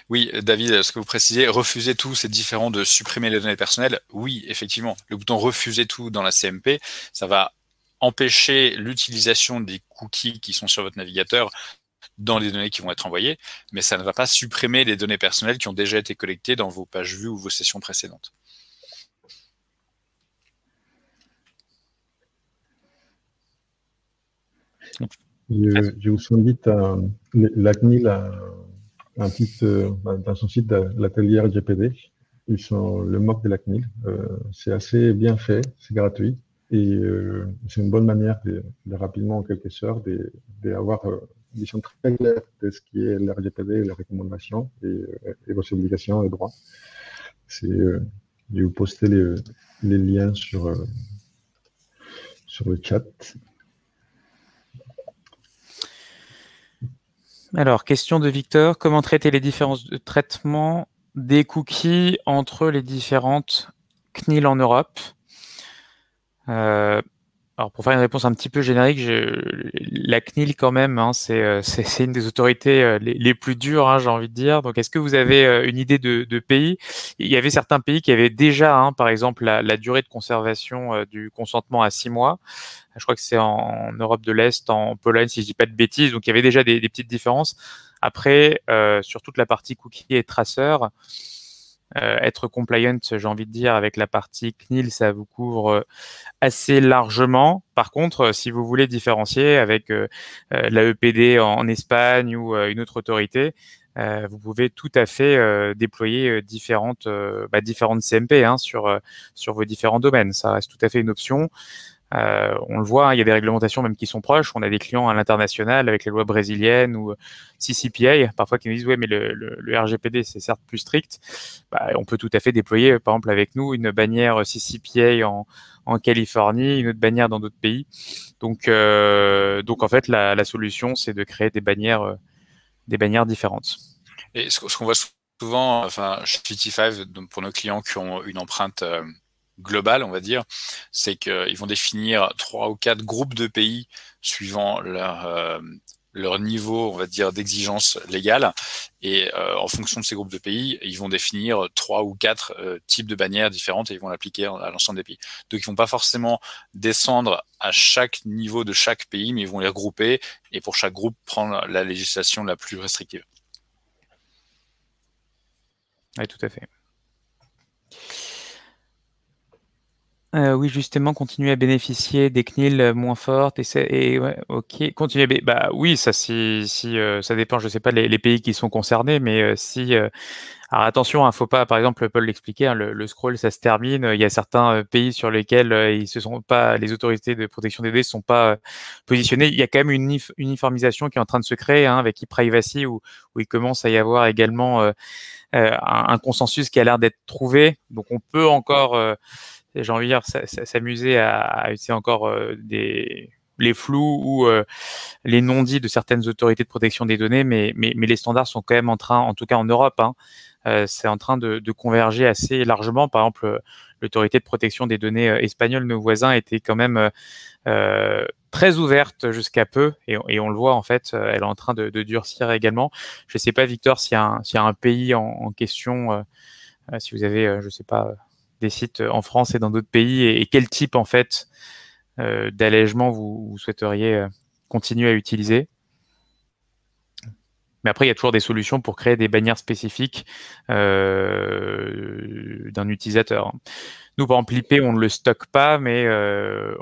Oui, David, ce que vous précisez, refuser tout, c'est différent de supprimer les données personnelles. Oui, effectivement, le bouton refuser tout dans la CMP, ça va empêcher l'utilisation des cookies qui sont sur votre navigateur dans les données qui vont être envoyées, mais ça ne va pas supprimer les données personnelles qui ont déjà été collectées dans vos pages vues ou vos sessions précédentes. Je vous invite à la CNIL dans son site l'atelier RGPD. Ils sont le mock de la CNIL. C'est assez bien fait, c'est gratuit et c'est une bonne manière de rapidement, en quelques heures, d'avoir une vision très claire de ce qui est l'RGPD, les recommandations et vos obligations et droits. Je vais vous poster les liens sur le chat. Alors, question de Victor, comment traiter les différences de traitement des cookies entre les différentes CNIL en Europe? Alors, pour faire une réponse un petit peu générique, la CNIL quand même, hein, c'est une des autorités les plus dures, hein, j'ai envie de dire. Donc, est-ce que vous avez une idée de pays? Il y avait certains pays qui avaient déjà, hein, par exemple, la durée de conservation du consentement à 6 mois. Je crois que c'est en Europe de l'Est, en Pologne, si je dis pas de bêtises. Donc, il y avait déjà des petites différences. Après, sur toute la partie cookies et traceurs, être compliant, j'ai envie de dire, avec la partie CNIL, ça vous couvre assez largement. Par contre, si vous voulez différencier avec l'AEPD en Espagne ou une autre autorité, vous pouvez tout à fait déployer différentes CMP, hein, sur vos différents domaines. Ça reste tout à fait une option. On le voit, hein, il y a des réglementations même qui sont proches. On a des clients à l'international avec les lois brésiliennes ou CCPA, parfois qui nous disent « ouais, mais le RGPD, c'est certes plus strict ». On peut tout à fait déployer, par exemple, avec nous, une bannière CCPA en Californie, une autre bannière dans d'autres pays. Donc en fait, la solution, c'est de créer des bannières différentes. Et ce qu'on voit souvent, enfin, chez 55, donc pour nos clients qui ont une empreinte globale, on va dire, c'est qu'ils vont définir 3 ou 4 groupes de pays suivant leur niveau, on va dire, d'exigence légale. Et en fonction de ces groupes de pays, ils vont définir 3 ou 4 types de bannières différentes et ils vont l'appliquer à l'ensemble des pays. Donc, ils vont pas forcément descendre à chaque niveau de chaque pays, mais ils vont les regrouper et pour chaque groupe, prendre la législation la plus restrictive. Oui, tout à fait. Oui, justement, continuer à bénéficier des CNIL moins fortes et ouais, ok, continuer. Oui, ça ça dépend. Je sais pas les pays qui sont concernés, mais si. Alors attention, faut pas, par exemple, Paul l'expliquait, hein, le scroll, ça se termine. Il y a certains pays sur lesquels les autorités de protection des données sont pas positionnées. Il y a quand même une uniformisation qui est en train de se créer, hein, avec ePrivacy où il commence à y avoir également un consensus qui a l'air d'être trouvé. Donc on peut encore j'ai envie de dire, s'amuser à utiliser encore les flous ou les non-dits de certaines autorités de protection des données, mais les standards sont quand même en train, en tout cas en Europe, hein, c'est en train de converger assez largement. Par exemple, l'autorité de protection des données espagnole, nos voisins, était quand même très ouverte jusqu'à peu, et on le voit, en fait, elle est en train de durcir également. Je ne sais pas, Victor, s'il y a un pays en question, si vous avez, je ne sais pas, des sites en France et dans d'autres pays, et quel type, en fait, d'allègement vous souhaiteriez continuer à utiliser. Mais après, il y a toujours des solutions pour créer des bannières spécifiques d'un utilisateur. Nous, par exemple, l'IP, on ne le stocke pas, mais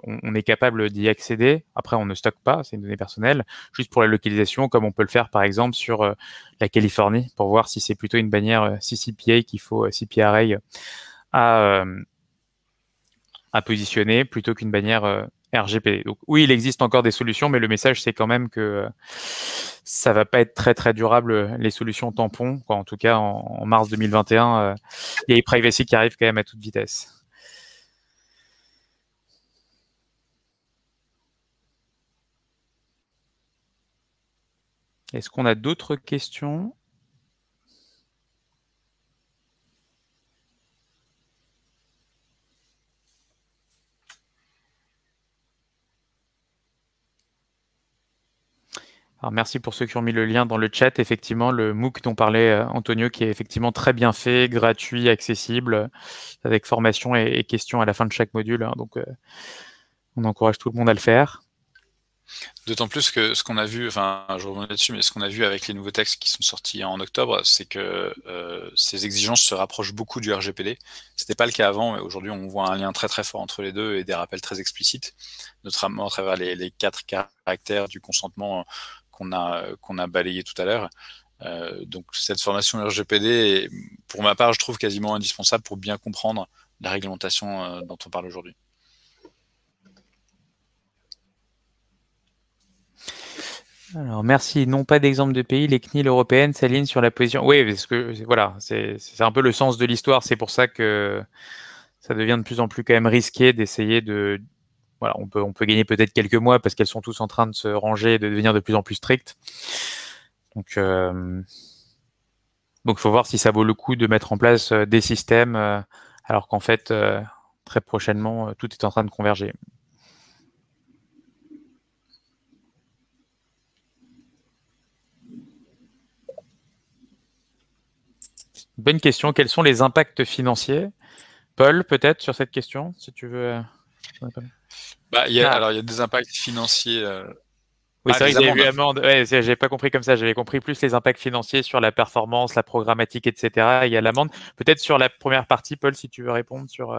on est capable d'y accéder. Après, on ne stocke pas, c'est une donnée personnelle, juste pour la localisation, comme on peut le faire, par exemple, sur la Californie, pour voir si c'est plutôt une bannière CCPA qu'il faut CPRA à positionner plutôt qu'une bannière RGPD. Donc oui, il existe encore des solutions, mais le message, c'est quand même que ça va pas être très très durable, les solutions tampons. En tout cas, en mars 2021, il y a ePrivacy qui arrive quand même à toute vitesse. Est-ce qu'on a d'autres questions? Alors, merci pour ceux qui ont mis le lien dans le chat. Effectivement, le MOOC dont parlait Antonio, qui est effectivement très bien fait, gratuit, accessible, avec formation et questions à la fin de chaque module. Hein. Donc, on encourage tout le monde à le faire. D'autant plus que ce qu'on a vu, enfin, je reviens là-dessus, mais ce qu'on a vu avec les nouveaux textes qui sont sortis en octobre, c'est que ces exigences se rapprochent beaucoup du RGPD. C'était pas le cas avant, mais aujourd'hui, on voit un lien très très fort entre les deux et des rappels très explicites, notamment à travers les 4 caractères du consentement qu'on a balayé tout à l'heure. Donc cette formation RGPD est, pour ma part, je trouve quasiment indispensable pour bien comprendre la réglementation dont on parle aujourd'hui. Alors, merci. Non, pas d'exemple de pays. Les CNIL européennes s'alignent sur la position. Oui, parce que voilà, c'est un peu le sens de l'histoire. C'est pour ça que ça devient de plus en plus quand même risqué d'essayer de. Voilà, on peut gagner peut-être quelques mois parce qu'elles sont tous en train de se ranger et de devenir de plus en plus strictes. Donc, il faut voir si ça vaut le coup de mettre en place des systèmes alors qu'en fait, très prochainement, tout est en train de converger. Bonne question. Quels sont les impacts financiers? Paul, peut-être, sur cette question, si tu veux. Alors, il y a des impacts financiers. Oui, c'est vrai que j'avais vu amende. Ouais, j'avais pas compris comme ça. J'avais compris plus les impacts financiers sur la performance, la programmatique, etc. Il y a l'amende. Peut-être sur la première partie, Paul, si tu veux répondre sur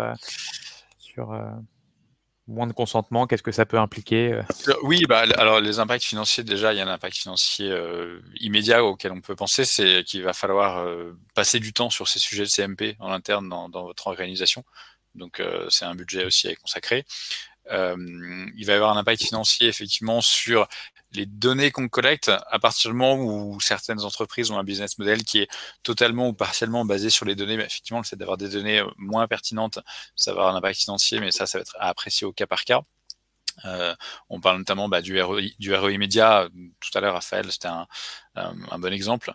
moins de consentement, qu'est-ce que ça peut impliquer? Oui, alors les impacts financiers, déjà, il y a un impact financier immédiat auquel on peut penser, c'est qu'il va falloir passer du temps sur ces sujets de CMP en interne dans votre organisation. Donc, c'est un budget aussi à y consacrer. Il va y avoir un impact financier, effectivement, sur les données qu'on collecte à partir du moment où certaines entreprises ont un business model qui est totalement ou partiellement basé sur les données. Mais effectivement, le fait d'avoir des données moins pertinentes, ça va avoir un impact financier, mais ça va être à apprécier au cas par cas. On parle notamment du ROI immédiat. Tout à l'heure, Raphaël, c'était un bon exemple.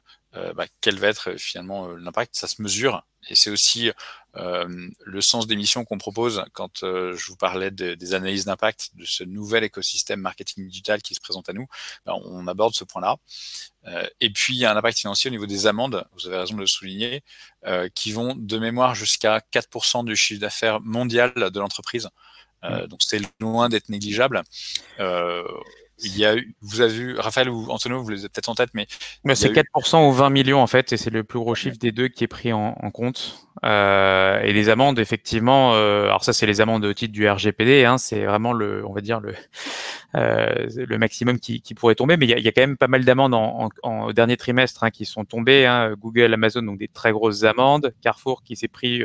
Quel va être finalement l'impact? Ça se mesure, et c'est aussi le sens des missions qu'on propose quand je vous parlais des analyses d'impact, de ce nouvel écosystème marketing digital qui se présente à nous. On aborde ce point-là. Et puis, il y a un impact financier au niveau des amendes, vous avez raison de le souligner, qui vont de mémoire jusqu'à 4% du chiffre d'affaires mondial de l'entreprise. Donc, c'est loin d'être négligeable. Vous avez vu, Raphaël ou Antonio, vous les avez peut-être en tête, mais c'est 4% ou 20 millions en fait, et c'est le plus gros chiffre des deux qui est pris en compte. Et les amendes, effectivement, alors ça c'est les amendes au titre du RGPD, hein, c'est vraiment on va dire le maximum qui pourrait tomber, mais il y a quand même pas mal d'amendes au dernier trimestre qui sont tombées. Hein, Google, Amazon, donc des très grosses amendes. Carrefour qui s'est pris,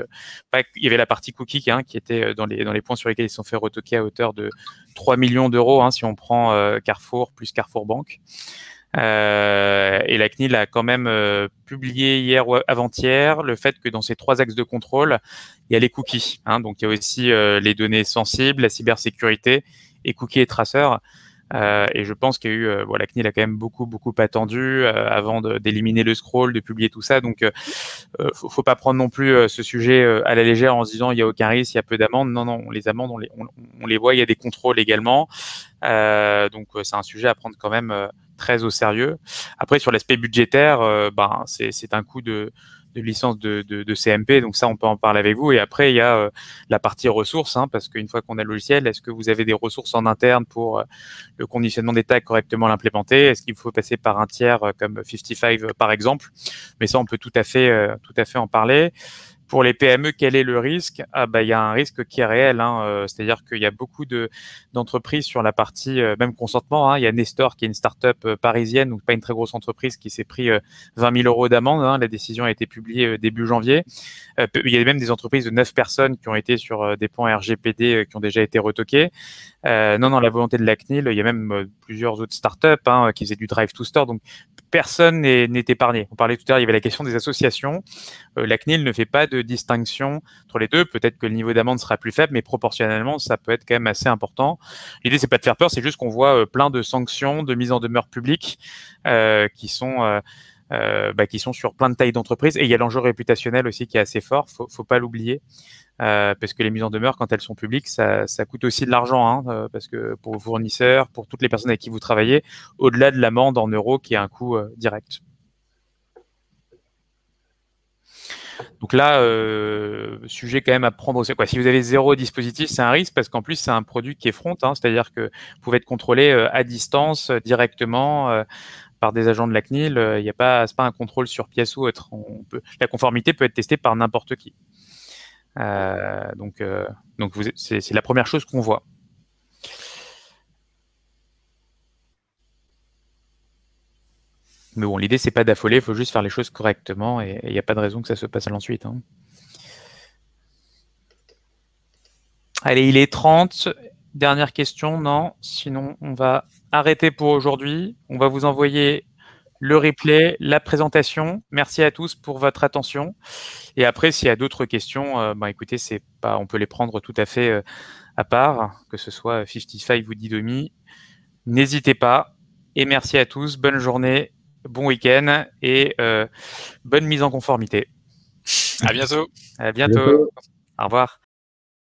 il y avait la partie cookie qui était dans les points sur lesquels ils se sont fait retoquer à hauteur de 3 millions d'euros si on prend Carrefour plus Carrefour Banque. Et la CNIL a quand même publié hier ou avant-hier le fait que dans ces 3 axes de contrôle, il y a les cookies. Donc il y a aussi les données sensibles, la cybersécurité et cookies et traceurs. Et je pense qu'il y a eu, la CNIL a quand même beaucoup attendu avant d'éliminer le scroll, de publier tout ça. Donc, faut pas prendre non plus ce sujet à la légère en se disant il y a aucun risque, il y a peu d'amendes. Non, les amendes, on les voit, il y a des contrôles également. Donc, c'est un sujet à prendre quand même très au sérieux. Après, sur l'aspect budgétaire, c'est un coût de licence de CMP, donc ça on peut en parler avec vous. Et après il y a la partie ressources, parce qu'une fois qu'on a le logiciel, est-ce que vous avez des ressources en interne pour le conditionnement des tags correctement l'implémenter? Est-ce qu'il faut passer par un tiers comme 55 par exemple? Mais ça on peut tout à fait en parler. Pour les PME, quel est le risque? Il y a un risque qui est réel, c'est-à-dire qu'il y a beaucoup d'entreprises sur la partie même consentement. Il y a Nestor qui est une start-up parisienne, donc pas une très grosse entreprise, qui s'est pris 20 000 euros d'amende. La décision a été publiée début janvier. Il y a même des entreprises de 9 personnes qui ont été sur des points RGPD qui ont déjà été retoqués. Non, la volonté de la CNIL, il y a même plusieurs autres startups qui faisaient du drive to store, donc personne n'est épargné. On parlait tout à l'heure, il y avait la question des associations. La CNIL ne fait pas de distinction entre les deux. Peut-être que le niveau d'amende sera plus faible, mais proportionnellement, ça peut être quand même assez important. L'idée, c'est pas de faire peur, c'est juste qu'on voit plein de sanctions, de mise en demeure publique qui sont sur plein de tailles d'entreprise. Et il y a l'enjeu réputationnel aussi qui est assez fort, faut pas l'oublier. Parce que les mises en demeure, quand elles sont publiques, ça coûte aussi de l'argent, parce que pour vos fournisseurs, pour toutes les personnes avec qui vous travaillez, au-delà de l'amende en euros qui est un coût direct. Donc là, sujet quand même à prendre aussi. Si vous avez 0 dispositif, c'est un risque parce qu'en plus, c'est un produit qui est front, c'est-à-dire que vous pouvez être contrôlé à distance directement par des agents de la CNIL. C'est pas un contrôle sur pièce ou autre. La conformité peut être testée par n'importe qui. Donc c'est la première chose qu'on voit. Mais bon, l'idée, c'est pas d'affoler, il faut juste faire les choses correctement et il n'y a pas de raison que ça se passe à l'ensuite. Allez, il est 30. Dernière question, non? Sinon, on va arrêter pour aujourd'hui. On va vous envoyer le replay, la présentation. Merci à tous pour votre attention. Et après, s'il y a d'autres questions, écoutez, on peut les prendre tout à fait à part, que ce soit 55 ou Didomi. N'hésitez pas. Et merci à tous. Bonne journée, bon week-end et bonne mise en conformité. À bientôt. À bientôt. Au revoir.